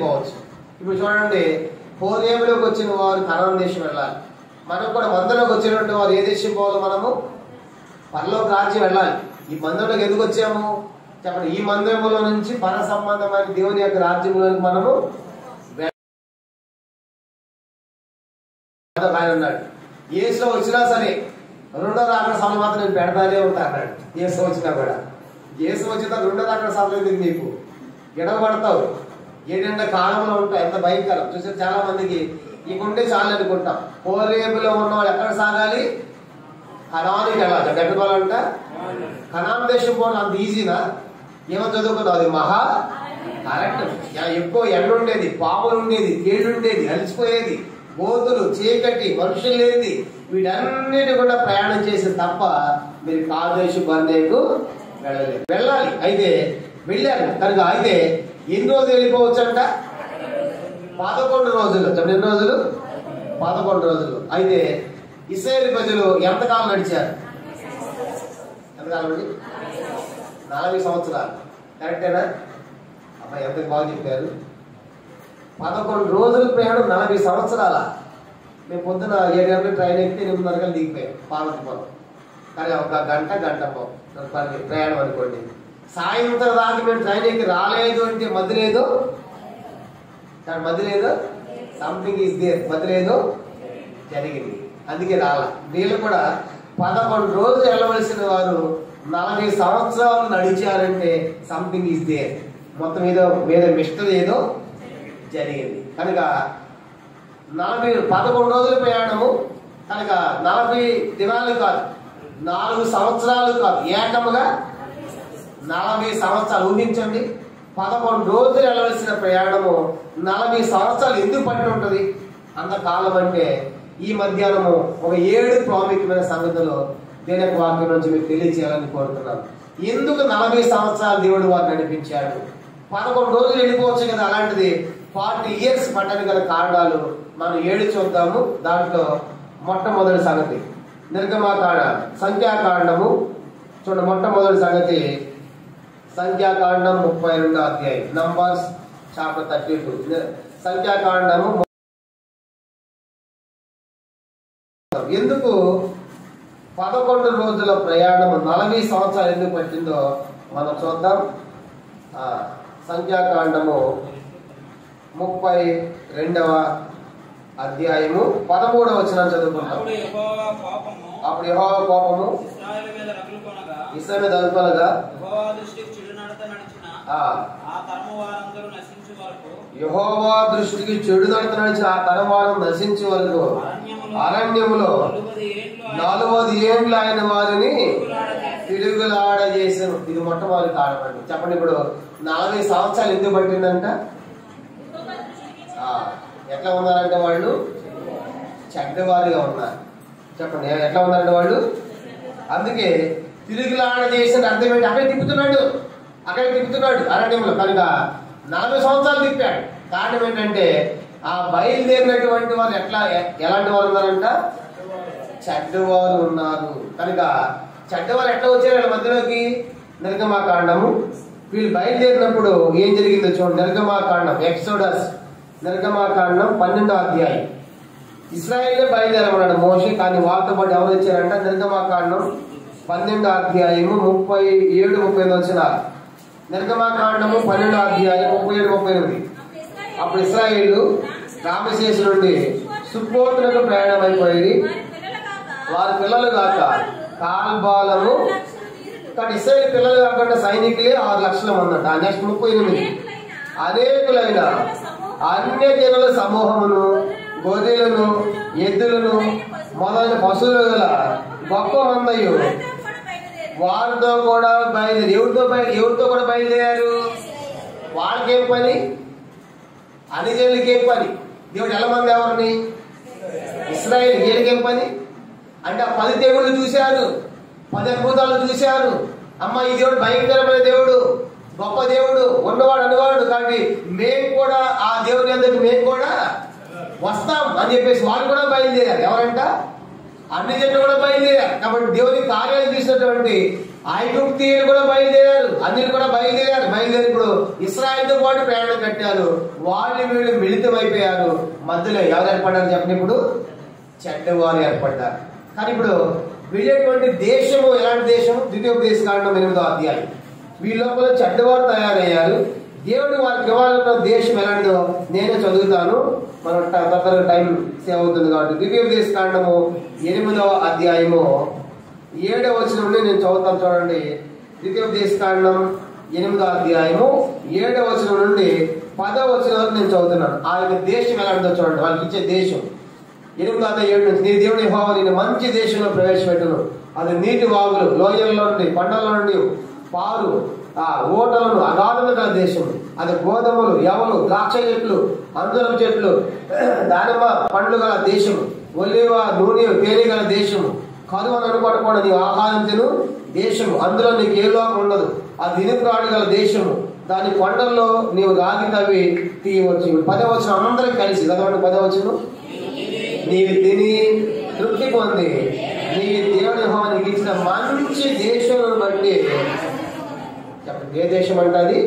వెళ్ళిపోవచ్చు. ఇప్పుడు చూడండి, హోరేబులోకి వచ్చిన వారు కనాన్ దేశం వెళ్ళాలి. మనకు కూడా మందలోకి వచ్చినటువంటి వారు ఏ దేశం పోవాలి? మనము పరలోక రాజ్యం వెళ్ళాలి. ఈ మందిరంలోకి ఎందుకు వచ్చాము చెప్పండి? ఈ మందిరంలో నుంచి పర సంబంధమైన దేవుని యొక్క రాజ్యంలోకి మనము ఆయన అన్నాడు, యేసు వచ్చినా సరే రెండో రాకడ సభలు మాత్రం నేను పెడతానే ఉంటా అన్నాడు. యేసు వచ్చినా కూడా, యేసు వచ్చిన రెండో రాకడ సభలు ఎందుకు నీకు ఎడవబడతావు? ఏంటంటే కాలంలో ఉంటావు, ఎంత భయంకరం. చూసారు, చాలా మందికి ఇకుంటే చాలు అనుకుంటాం. హోరేబులో ఉన్నవాళ్ళు ఎక్కడ సాగాలి? కనానికి వెళ్ళాలి. ఎక్కడ పోవాలంట? కనాన్ దేశం పోవాలి. అంత ఈజీనా? ఏమో చదువుకున్నావు, అది మహా కరెక్ట్. ఎక్కువ ఎండ ఉండేది, పాములు ఉండేది, తేళ్ళు ఉండేది, అలిసిపోయేది, గోతులు, చీకటి, మనుషులు లేనిది, వీటన్నిటి కూడా ప్రయాణం చేసి తప్ప మీరు కాదేశు బందేకు వెళ్ళలేదు. వెళ్ళాలి. అయితే వెళ్ళారు కనుక అయితే ఎన్ని రోజులు వెళ్ళిపోవచ్చు అంట? 11 రోజులు. చెప్పండి, ఎన్ని రోజులు? 11 రోజులు. అయితే ఇశ్రాయేలు ప్రజలు ఎంతకాలం నడిచారు? ఎంతకాలం అండి? 40 సంవత్సరాలు. కరెక్టేనా? అమ్మాయి ఎంత బాగా చెప్పారు. 11 రోజుల ప్రయాణం 40 సంవత్సరాల. మేము పొద్దున 7 గంటలకు ట్రైన్ ఎక్కితే 8:30 గంటలకు దిగిపోయాం పార్వతీపురం. కానీ ఒక గంట ప్రయాణం అనుకోండి. సాయంత్రం దాకా మేము ట్రైన్ ఎక్కి రాలేదు అంటే మధ్య లేదు, సంథింగ్ ఈజ్ దేర్, మధ్య లేదు జరిగింది, అందుకే రాల. వీళ్ళు కూడా 11 రోజులు వెళ్ళవలసిన వారు 40 సంవత్సరాలు నడిచారంటే సంథింగ్ ఈజ్ దేర్, మొత్తం ఏదో వేరే మిస్టర్ ఏదో జరిగింది. కనుక 11 రోజుల ప్రయాణము కనుక 40 దినాలు కాదు, 4 సంవత్సరాలు కాదు, ఏకముగా 40 సంవత్సరాలు. ఊహించండి, 11 రోజులు వెళ్ళవలసిన ప్రయాణము 40 సంవత్సరాలు ఎందుకు పట్టి ఉంటుంది అంతకాలం అంటే? ఈ మధ్యాహ్నము ఒక 7 ప్రాముఖ్యమైన సంగతులు దేని యొక్క వాక్యం నుంచి మీకు తెలియచేయాలని కోరుతున్నాను. ఎందుకు 40 సంవత్సరాలు దేవుడు వారు నడిపించాడు? 11 రోజులు వెళ్ళిపోవచ్చు కదా. అలాంటిది 40 years పట్టడానికి గల కారణాలు మనం 7 చూద్దాము. దాంట్లో మొట్టమొదటి సంగతి సంఖ్యాకాండము చూడండి. మొట్టమొదటి సంగతి సంఖ్యాకాండం 32వ అధ్యాయం, నంబర్స్ చాప్టర్ 32. సంఖ్యాకాండము ఎందుకు 11 రోజుల ప్రయాణం 40 సంవత్సరాలు ఎందుకు పట్టిందో మనం చూద్దాం. సంఖ్యాకాండము 32వ అధ్యాయము 13వ వచనం చదువుకుంటాం. అప్పుడు యెహోవా కోపము ఇశ్రాయేలు మీద రగులుకొనగా యెహోవా దృష్టికి చెడు నడత నడిచిన ఆ తరం వారం నశించే వరకు అరణ్యములో 40 ఏండ్లు ఆయన వారిని తిరుగులాడ చేశాను. ఇది మొట్టమొదటి కారణం అండి. చెప్పండి, ఇప్పుడు 40 సంవత్సరాలు ఎందుకు పట్టిందంట? ఎట్లా ఉన్నారంటే వాళ్ళు చెడ్డవారిగా ఉన్నారు. చెప్పండి, ఎట్లా ఉన్నారంటే వాళ్ళు? అందుకే తిరుగులాడ చేసిన అర్థం ఏంటి? అక్కడే తిప్పుతున్నాడు అరణ్యంలో. కనుక 40 సంవత్సరాలు తిప్పాడు. కారణం ఏంటంటే ఆ బయలుదేరినటువంటి వారు ఎలాంటి వారు ఉన్నారంట? చెడ్డవారు ఉన్నారు. కనుక చెడ్డవారు ఎట్లా వచ్చారు వీళ్ళ మధ్యలోకి? నిర్గమాకాండము వీళ్ళు బయలుదేరినప్పుడు ఏం జరిగిందో చూడండి. నిర్గమాకాండం, ఎక్సోడస్, నిర్గమాకాండం 12వ అధ్యాయం. ఇశ్రాయేలే బయలుదేరమన్నాడు మోషే, కానీ వాళ్ళతో పాటు ఎవరు వచ్చారంట? నిర్గమాకాండం 12వ అధ్యాయము 37-38 వచనాలు. నిర్గమాకాండము 12వ అధ్యాయం 37-38. అప్పుడు ఇశ్రాయేలు రామశేషు నుండి సుక్కోతులకు ప్రయాణం అయిపోయి వారి పిల్లలు కాక కాల్బాలము. కానీ ఇశ్రాయేలు పిల్లలు కాకుండా సైనికులే 6 లక్షల మంది అంట. నెక్స్ట్ 38 అనేకులైన అన్య జనుల సమూహమును, గొర్రెలను, ఎద్దులను మొదలైన పశువులు గల గొప్ప మందయు వారితో కూడా బయలుదేరి. ఎవరితో కూడా బయలుదేరారు? వాళ్ళకేం పని? అన్యజనులకేం పని? దేవుడు ఎలా మంది ఎవరిని? ఇశ్రాయేలు. వీళ్ళకేం పని అంటే 10 దేవుళ్ళు చూశారు, 10 అద్భుతాలు చూశారు. అమ్మ, ఈ దేవుడు భయంకరమైన దేవుడు, గొప్ప దేవుడు, ఉన్నవాడు అనువాడు, కాబట్టి మేము కూడా ఆ దేవుని అందరికి మేము కూడా వస్తాం అని చెప్పేసి వాళ్ళు కూడా బయలుదేరారు. ఎవరంట? అన్ని జనులు కూడా బయలుదేరారు. కాబట్టి దేవుని కార్యాలు చూసినటువంటి ఐగుప్తీయులు కూడా బయలుదేరారు, అన్యులు కూడా బయలుదేరి ఇప్పుడు ఇశ్రాయేలుతో పాటు ప్రయాణం కట్టారు. వాళ్ళు వీళ్ళు మిళితమైపోయారు. మధ్యలో ఎవరు ఏర్పడ్డారు చెప్పండి? ఇప్పుడు చెడ్డవారు ఏర్పడ్డారు. కానీ ఇప్పుడు వీళ్ళేటువంటి దేశము ఎలాంటి దేశం? ద్వితీయోపదేశకాండం 8వ అధ్యాయం. వీళ్ళ లోపల చెడ్డవారు తయారయ్యారు. దేవుడు వారికి ఇవ్వాలన్న దేశం ఎలాంటిదో నేనే చదువుతాను, మనం తొందరగా టైం సేవ్ అవుతుంది కాబట్టి. ద్వితీయోపదేశకాండము 8వ అధ్యాయము 7వ వచనం నుండి నేను చదువుతాను, చూడండి. ద్వితీయోపదేశకాండం 8వ అధ్యాయము 7వ వచనం నుండి 10వ వచనం వరకు నేను చదువుతున్నాను. ఆ యొక్క దేశం ఎలాంటిదో చూడండి, వాళ్ళకి ఇచ్చే దేశం. 8:7 నుంచి, నీ దేవుని యెహోవా నిన్ను మంచి దేశంలో ప్రవేశపెట్టును. అది నీటి వాగులు, లోయల్లో నుండి, కొండల నుండి పారు ఓటలను అగాధము గల దేశం. అది గోధుమలు, యవలు, ద్రాక్ష చెట్లు, అంజూరపు చెట్లు, దానిమ్మ పండ్లు గల దేశము, ఒలివ నూనె తేనె గల దేశము, కరువను అనుకోకుండా నీవు ఆహ్లాదించును దేశము, అందులో నీకు ఏ లోపం ఉండదు. అది ఇనుపురాడు గల దేశము, దాని కొండల్లో నీవు రాగి తవ్వి తీయవచ్చు. 10వ వచనం అందరికి కలిసి చదవండి. 10వ వచనం, నీవు తిని తృప్తి పొంది నీ దేవుని యెహోవా నీకు ఇచ్చిన మంచి దేశం బట్టి చెప్పండి. ఏ దేశం అంటది?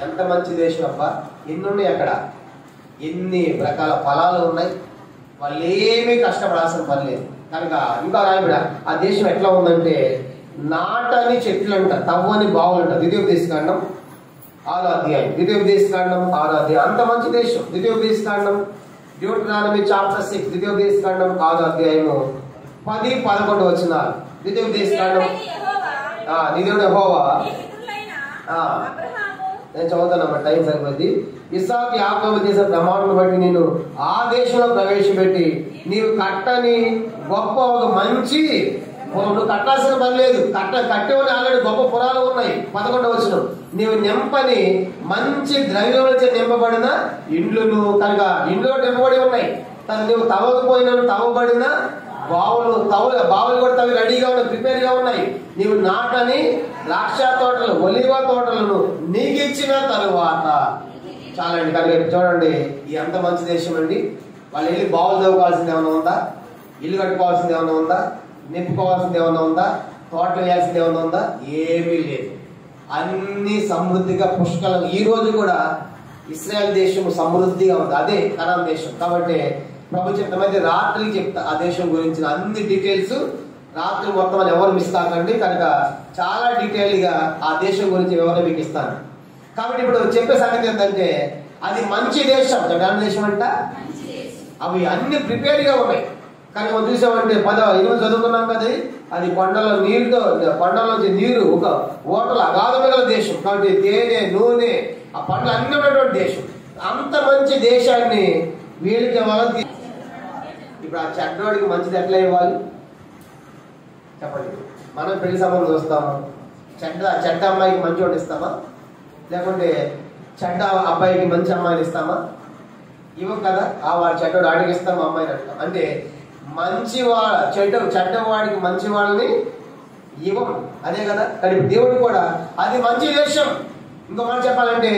ఎంత మంచి దేశం అబ్బా! ఎన్ని ఉన్నాయి అక్కడ, ఎన్ని రకాల ఫలాలు ఉన్నాయి. వాళ్ళు ఏమీ కష్టపడాల్సిన పని లేదు. కనుక ఇంకా రాయబడ ఆ దేశం ఎట్లా ఉందంటే, నాటని చెట్లు అంట, తవ్వని బావులు అంట. ద్వితీయోపదేశకాండం 6వ అధ్యాయం. ద్వితీయోపదేశకాండం 6వ అధ్యాయం. అంత మంచి దేశం. ద్వితీయోపదేశకాండం డ్యూటెరానమీ చాప్టర్ 6, ద్వితీయోపదేశకాండం 6వ అధ్యాయము 10-11 వచనాలు. ద్వితీయోపదేశకాండం నీ దేవుడు యెహోవా నేను చదువుతానమ్మా, టైం సరిపోద్ది. ఇస్సాకు యాకోబు చేసిన ప్రమాణం బట్టి నేను ఆ దేశంలో ప్రవేశపెట్టి నీవు కట్టని గొప్ప ఒక మంచి, నువ్వు కట్టాల్సిన పని లేదు, కట్టేవని ఆల్రెడీ గొప్ప పురాలు ఉన్నాయి. 11వ వచనం, నీవు నింపని మంచి ద్రవ్యములచే నింపబడిన ఇండ్లును, కనుక ఇండ్లు నింపబడి ఉన్నాయి. నీవు తవ్వకపోయినా తవ్వబడిన బావులు కూడా తవ్వి రెడీగా ఉన్నాయి, ప్రిపేర్ గా ఉన్నాయి. నీవు నాటని ద్రాక్ష తోటలు, ఒలివ తోటలను నీకు ఇచ్చిన తరువాత చాలండి. కనుక చూడండి, ఎంత మంచి దేశం అండి. వాళ్ళు వెళ్ళి బావులు తవ్వుకోవాల్సింది ఏమైనా ఉందా? ఇల్లు కట్టుకోవాల్సింది ఏమైనా ఉందా? నింపుకోవాల్సింది ఏమైనా ఉందా? తోటలు వేయాల్సింది ఏమైనా ఉందా? ఏమీ లేదు. అన్ని సమృద్ధిగా పుష్కలం. ఈ రోజు కూడా ఇశ్రాయేల్ దేశం సమృద్ధిగా ఉంది. అదే కనాన్ దేశం. కాబట్టి ప్రభు చెప్తామైతే రాత్రికి చెప్తా ఆ దేశం గురించిన అన్ని డీటెయిల్స్. రాత్రి మొత్తం అని ఎవరు మిస్ కాకండి. కనుక చాలా డీటెయిల్ గా ఆ దేశం గురించి వివరణ మీకు ఇస్తాను. కాబట్టి ఇప్పుడు చెప్పే సంగతి ఏంటంటే, అది మంచి దేశం. ఎలాంటి దేశం అంట? అవి అన్ని ప్రిపేర్ గా ఉన్నాయి. కానీ మనం చూసామంటే 8 చదువుకున్నాం కదా, అది కొండల నీరుతో, కొండలోంచి నీరు ఒక ఓటలు అగాధము గల దేశం. కాబట్టి తేనె, నూనె, ఆ పండ్లు అన్ని ఉన్నటువంటి దేశం. అంత మంచి దేశాన్ని వీళ్ళకి ఇవ్వాలి. ఇప్పుడు ఆ చెడ్డవాడికి మంచిది ఎట్లా ఇవ్వాలి చెప్పండి? మనం పెళ్లి సంబంధం చూస్తాము, చెడ్డ అమ్మాయికి మంచి వాడిని ఇస్తామా? లేకుంటే చెడ్డ అబ్బాయికి మంచి అమ్మాయిని ఇస్తామా? ఇవ్వం కదా. ఆ వాడు చెడ్డవాడు ఆడికి ఇస్తాము, అమ్మాయిని అంటాం. అంటే చెడ్డవాడికి మంచి వాళ్ళని ఇవ్వం, అదే కదా. కానీ దేవుడు కూడా అది మంచి దేశం. ఇంకో మాట చెప్పాలంటే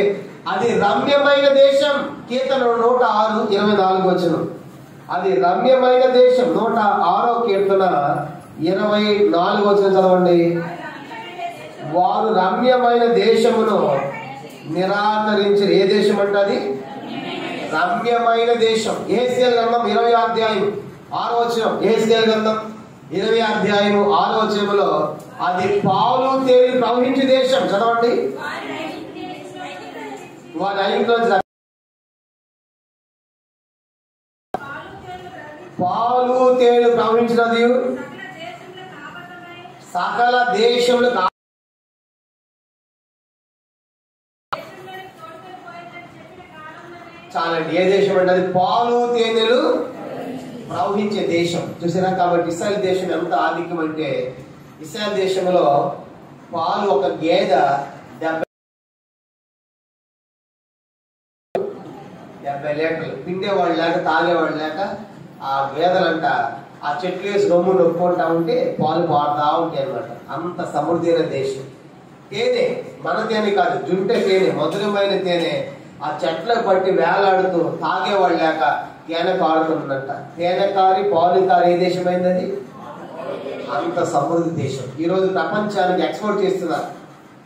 అది రమ్యమైన దేశం. కీర్తన 106:24 వచనం. అది రమ్యమైన దేశం. 106వ కీర్తన 24 వచనం చదవండి. వారు రమ్యమైన దేశమును నిరాకరించారు. ఏ దేశం అంటే అది? రమ్యమైన దేశం. యెహెజ్కేలు గ్రంథం 20వ అధ్యాయం 6వ వచనం. యెహెజ్కేలు గ్రంథం 20వ అధ్యాయం 6వ వచనంలో అది పాలు తేనె ప్రవహించే దేశం. చదవండి. వారి ఐగుప్తులో పాలు తేనె ప్రవహించినది సకల దేశములు. చాలండి. ఏ దేశం అంటే అది పాలు తేనెలు ప్రవహించే దేశం. చూసారా? కాబట్టి ఇశ్రాయేల్ దేశం ఎంత ఆధిక్యం అంటే, ఇశ్రాయేల్ దేశంలో పాలు ఒక గేదె 70 లీటర్లు. పిండేవాళ్ళు లేక, తాగేవాళ్ళు లేక ఆ గేదెలంట ఆ చెట్లు వేసి రొమ్ము నొక్కుంటా ఉంటే పాలు పాడుతూ ఉంటాయి అనమాట. అంత సమృద్ధి అయిన దేశం. తేనె, మన తేనె కాదు, జుంటె తేనె, మధురమైన తేనె ఆ చెట్లకు పట్టి వేలాడుతూ తాగేవాళ్ళు లేక తేనె కారుతుందంట. తేనె కారి పాలు కారి ఏ దేశమైంది అది? అంత సమృద్ధి దేశం. ఈ రోజు ప్రపంచానికి ఎక్స్పోర్ట్ చేస్తున్నారు.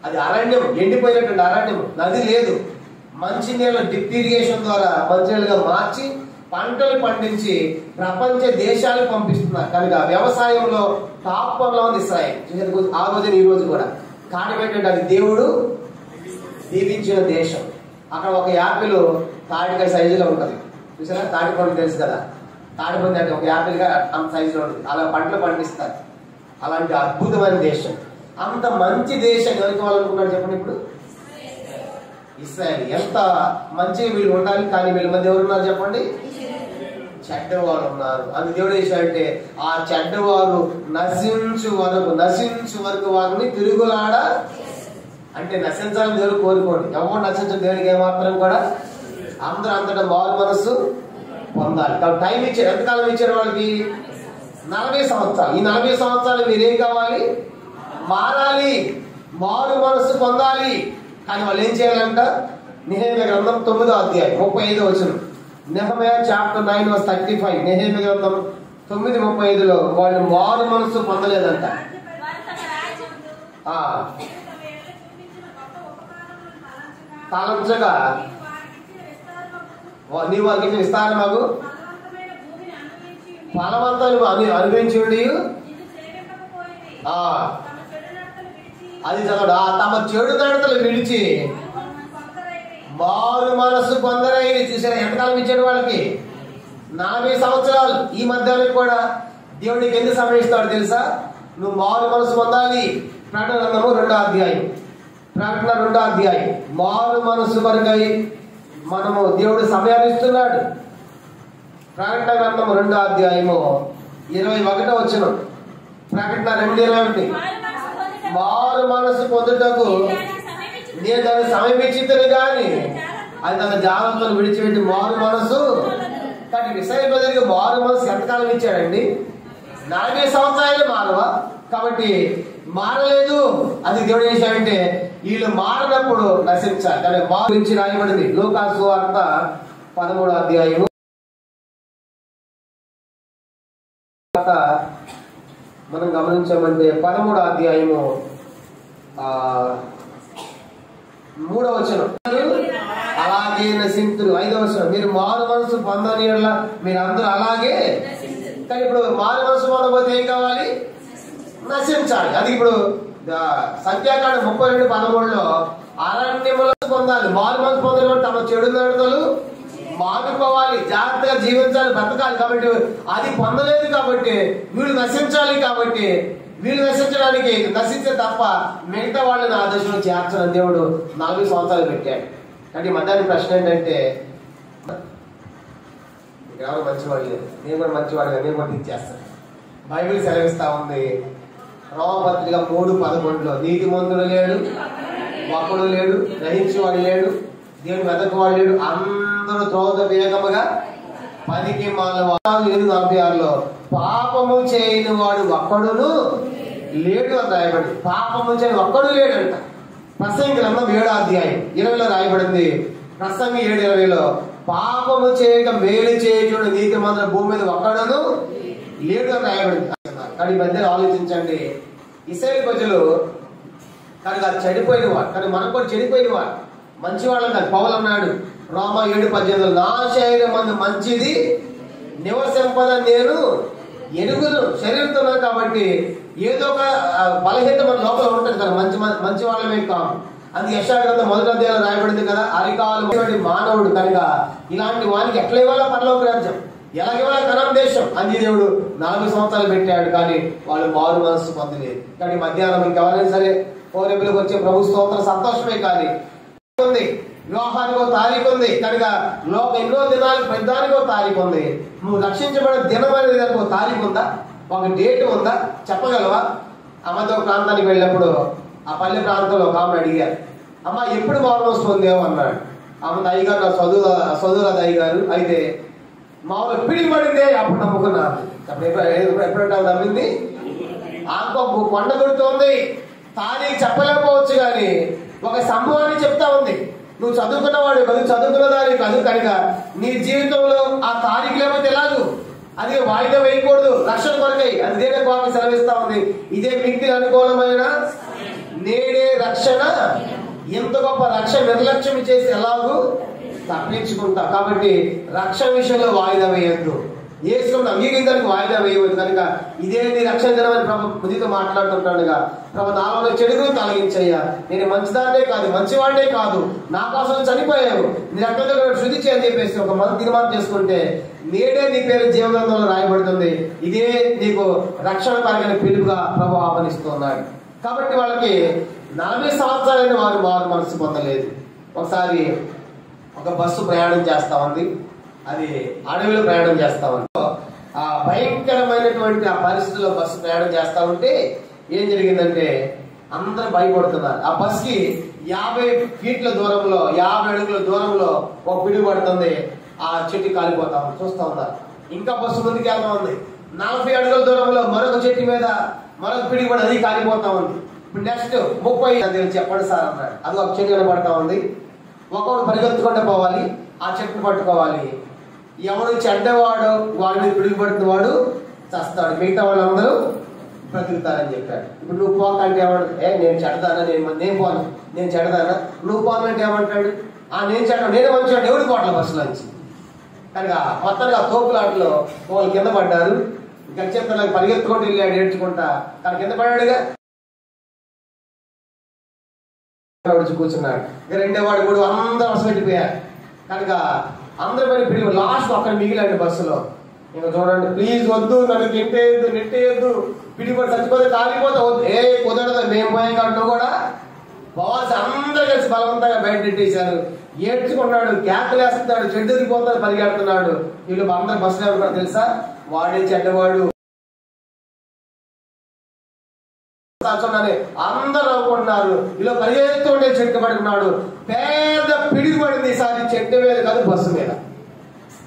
అది అరణ్యం, ఎండిపోయినటువంటి అరణ్యం, నది లేదు. మంచినీళ్ళ డ్రిప్ ఇరిగేషన్ ద్వారా మంచినీళ్ళుగా మార్చి పంటలు పండించి ప్రపంచ దేశాలకు పంపిస్తున్నారు. కనుక వ్యవసాయంలో టాప్ వన్లో ఉంది ఇస్రాయేల్. ఆ రోజు ఈ రోజు కూడా కారణం ఏంటంటే అది దేవుడు దీవించిన దేశం. అక్కడ ఒక యాపిల్ తాటికాయ సైజులో ఉంటుంది. చూసారా, తాటి పండు తెలుసు కదా, తాటి పండు అంటే ఒక యాపిల్గా అంత సైజులో ఉంటుంది. అలా పంటలు పండిస్తారు. అలాంటి అద్భుతమైన దేశం, అంత మంచి దేశం ఎవరికి వాళ్ళనుకున్నాడు చెప్పండి. ఇప్పుడు ఇస్రాయేల్ ఎంత మంచిగా వీళ్ళు ఉండాలి, కానీ వీళ్ళ మధ్య ఎవరున్నారు చెప్పండి? చెడ్డవారు ఉన్నారు. అది దేవుడు చేశాడంటే ఆ చెడ్డవారు నశించు వరకు వారిని తిరుగులాడ, అంటే నశించాలని దేవుడు కోరుకోండి. ఎవరు నశించడం దేవుడికి ఏమాత్రం కూడా. అందరూ అంతటా మారు మనస్సు పొందాలి. కాబట్టి టైం ఇచ్చాడు. ఎంతకాలం ఇచ్చాడు వాళ్ళకి? 40 సంవత్సరాలు. ఈ 40 సంవత్సరాలు మీరేం కావాలి? మారాలి, మారు మనస్సు పొందాలి. కానీ వాళ్ళు ఏం చేయాలంట? నెహెమ్యా గ్రంథం 9వ అధ్యాయం 35వ వచనం. నెహెమ్యా చాప్టర్ 9:35. నెహెమ్యా గ్రంథం 9:35లో వాళ్ళు మారు మనస్సు పొందలేదంట. తలంచగా నీవు వారికి ఇచ్చిన విస్తారమగు ఫలవంతాలు అనుభవించుండి అది చదవడు. తమ చెడు నడతలు విడిచి మారు మనస్సు పొందరైంది. చూసారా ఎంతకాలం ఇచ్చాడు వాళ్ళకి? 40 సంవత్సరాలు. ఈ మధ్యాహ్నం కూడా దేవుడికి ఎందుకు సమయం ఇస్తాడు తెలుసా? నువ్వు మారు మనసు పొందాలి. ప్రకటన గ్రంథము 2వ అధ్యాయం. ప్రకటన 2వ అధ్యాయం. మారు మనసు కొరకై మనము దేవుడు సమయాన్ని ఇస్తున్నాడు. ప్రకటన గ్రంథము 2వ అధ్యాయము 21వ వచనం. ప్రకటన 2:21. మారు మనసు పొందుటకు నేను దాన్ని సమీపించింది కానీ అది తన జాగ్రత్తలు విడిచిపెట్టి మారు మనసు. కానీ ఇశ్రాయేలు ప్రజలకు మారు మనసు ఎంతకాలం ఇచ్చాడండి? 40 సంవత్సరాలు మారవా? కాబట్టి మారలేదు. అది దేవుడు చేశాడంటే వీళ్ళు మారినప్పుడు నశించాలి. కానీ మారు గురించి రాయబడింది లూకాసు సువార్త 13వ అధ్యాయము. మనం గమనించామంటే 13వ అధ్యాయము 3వ వచనం. అలాగే నశింతురు. 5వ వచనం. మీరు మారు మనసు పొందని మీరు అందరూ అలాగే. కానీ ఇప్పుడు మారు మనసు పొందకపోతే ఏం కావాలి? నశించాలి. అది ఇప్పుడు సంఖ్యాకాండం 32:13లో అరణ్యములో పొందాలి. మారు మనసు పొందిన తమ చెడు నడతలు మానుకోవాలి, జాగ్రత్తగా జీవించాలి, బ్రతకాలి. కాబట్టి అది పొందలేదు కాబట్టి వీళ్ళు నశించాలి. కాబట్టి వీళ్ళు నశించడానికి నశించే తప్ప మిగతా వాళ్ళని ఆ దశలో చేర్చని దేవుడు 40 సంవత్సరాలు పెట్టాడు. కానీ మధ్యాహ్నం ప్రశ్న ఏంటంటే ఎవరు మంచివాళ్ళు లేదు, నేను కూడా మంచివాడు నేను కూడా ఇచ్చేస్తాను. బైబిల్ సెలవిస్తా ఉంది రోమపత్రిక 3:11లో నీతిమంతుడు లేడు, ఒక్కడు లేడు, గ్రహించేవాడు లేడు, దేవుని వెతకవాడు లేడు, అందరూ త్రోవ వేగముగా పనికి మాల. 46లో పాపము చేయని వాడు ఒక్కడును లేడు అని రాయబడింది. పాపము చేయని ఒక్కడు లేడంట. ప్రసంగి గ్రంథం 7వ అధ్యాయం 20లో రాయబడింది. ప్రసంగి 7:20లో పాపము చేయక మేలు చేయటం నీతి మంత్ర భూమి మీద ఒక్కడును లేడు అని రాయబడింది. కానీ మధ్య ఆలోచించండి, ఇశ్రాయేలు ప్రజలు కనుక చెడిపోయిన వాడు, కానీ మనం కూడా చెడిపోయిన వాడు, మంచి వాళ్ళం కాదు. పౌలు అన్నాడు రోమా 7:18 నా శరీరం మందు మంచిది నివసింపదని నేను ఎరుగును. శరీరంతో కాబట్టి ఏదో ఒక బలహీనత మన లోపల ఉంటుంది కదా, మంచి వాళ్ళమే కాదు. అది యెషయా గ్రంథం 1వ అధ్యాయంలో రాయబడింది కదా, అరికాలు మానవుడు. కనుక ఇలాంటి వానికి ఎట్లా ఇవ్వాలా పరలోక రాజ్యం, ఎలాగివ్వాలా కనాను దేశం అని దేవుడు 40 సంవత్సరాలు పెట్టాడు. కానీ వాళ్ళు మారు మనస్సు పొందలేదు. కానీ మధ్యాహ్నం ఇంకెవరైనా సరే పౌరపులకు వచ్చే ప్రభు స్తోత్రం సంతోషమే. కానీ ఉంది వివాహానికి ఒక తారీఖు ఉంది. కనుక లోక ఎన్నో దినాలు పెద్దానికి ఒక తారీఖు ఉంది. నువ్వు రక్షించబడిన దినం అనేది దానికి ఒక తారీఖు ఉందా, ఒక డేట్ ఉందా, చెప్పగలవా? ఆ మధ్య ఒక ప్రాంతానికి వెళ్ళినప్పుడు ఆ పల్లె ప్రాంతంలో ఒక ఆమె అడిగారు, అమ్మ ఎప్పుడు మారు మనసు పొందావు అన్నాడు. ఆమె అయ్యగారు నా చదువురాదు అయ్యగారు, అయితే మామూలు పిడిపడిందే అప్పుడు నమ్ముకున్నాను. ఎప్పుడంటే నమ్మింది ఆమెకు కొండ గుర్తుంది. తారీఖు చెప్పలేకపోవచ్చు కానీ ఒక సంభవాన్ని చెప్తా ఉంది. నువ్వు చదువుకున్నవాడు కాదు, చదువుకున్న దాని కాదు. కనుక నీ జీవితంలో ఆ తారీఖు లేకపోతే ఎలాగూ అది వాయిదా వేయకూడదు, రక్షణ కొరకై. అది దేని వాక్యం సెలవిస్తా ఉంది, ఇదే మిక్కిలి అనుకూలమైన నేడే రక్షణ, ఎంత గొప్ప రక్షణ నిర్లక్ష్యం చేసి ఎలాగూ తప్పించుకుంటా. కాబట్టి రక్షణ విషయంలో వాయిదా వేయద్దు, యేసును అంగీకరించడానికి వాయిదా వేయవద్దు. కనుక ఇదే నీ రక్షణ దినమని ప్రభు బుద్ధితో మాట్లాడుతుంటాడుగా, ప్రభు నాలో చెడును తొలగించయ్యా, నేను మంచిదాన్నే కాదు మంచివాడే కాదు, నా కోసం చనిపోయావు, నీ రక్తంతో శుద్ధి చేయని చెప్పేసి ఒక తీర్మానం చేసుకుంటే నేడే నీ పేరు జీవగ్రంథంలో రాయబడుతుంది. ఇదే నీకు రక్షణ కలిగిన పిలుపుగా ప్రభు ఆహ్వానిస్తున్నాడు. కాబట్టి వాళ్ళకి 40 సంవత్సరాలైన వారు మనసు పొందలేదు. ఒకసారి ఒక బస్సు ప్రయాణం చేస్తా ఉంది, అది అడవిలో ప్రయాణం చేస్తా ఉంది. ఆ భయంకరమైనటువంటి ఆ పరిస్థితుల్లో బస్సు ప్రయాణం చేస్తా ఉంటే ఏం జరిగిందంటే అందరూ భయపడుతున్నారు. ఆ బస్కి 50 ఫీట్ల దూరంలో 50 అడుగుల దూరంలో ఒక పిడుగు పడుతుంది, ఆ చెట్టు కాలిపోతా ఉంది, చూస్తా ఉన్నారు. ఇంకా బస్సు ముందుకు వెళ్తా ఉంది. 40 అడుగుల దూరంలో మరొక చెట్టు మీద మరొక పిడుగు పడి అది కాలిపోతా ఉంది. ఇప్పుడు నెక్స్ట్ 30 చెప్పండి సార్ అన్నాడు. అది ఒక చెట్టు కనబడతా ఉంది. ఒకడు పరిగెత్తుకుంటూ పోవాలి, ఆ చెట్టును పట్టుకోవాలి. ఎవడు చెడ్డవాడు వాడిని పిడుగుపడుతున్న వాడు చస్తాడు, మిగతా వాళ్ళందరూ బ్రతుకుతారని చెప్పాడు. ఇప్పుడు నువ్వు పోకంటే ఏమంటాడు, నేను చెడదానా, నేను పోను, నేను చెడదానా, నువ్వు పోనంటే ఏమంటాడు, నేను చెడ్డ, నేను మంచివాడు, ఎవడు పోట్ల బస్సులో నుంచి. కనుక మొత్తానికి ఆ తోపులాటలో వాళ్ళు కింద పడ్డారు. గచ్చెత్తలకు పరిగెత్తుకుంటూ వెళ్ళాడు ఏడ్చుకుంటా, తన కింద పడ్డాడుగా కూర్చున్నాడు. ఇక రెండో వాడు కూడా అందరూ వసపెట్టిపోయారు. కనుక అందరి పని పిల్లలు లాస్ట్ అక్కడ మిగిలాడు బస్సులో. ఇంకా చూడండి, ప్లీజ్ వద్దు, నన్ను నెట్టేయద్దు, పిడిపడి చచ్చిపోతే కాలిపోతే వద్దు, కుదరదు, మేము పోయాం కాబట్టి నువ్వు కూడా పోవాల్సి. అందరూ కలిసి బలవంతంగా బయట నెట్టేశారు. ఏడ్చుకున్నాడు, కేకలు వేస్తున్నాడు, చెడ్డు ఎదిగిపోతాడు, పరిగెడుతున్నాడు. వీళ్ళు అందరు బస్సులో ఎవరు తెలుసా, వాడే చెడ్డవాడు అందరూ నవ్వుకుంటున్నారు. ఇలా పరిగెత్తుండే చెట్టు పడుకున్నాడు, పెద్ద పిడిగి పడింది. ఈసారి చెట్టు మీద కాదు, బస్సు మీద.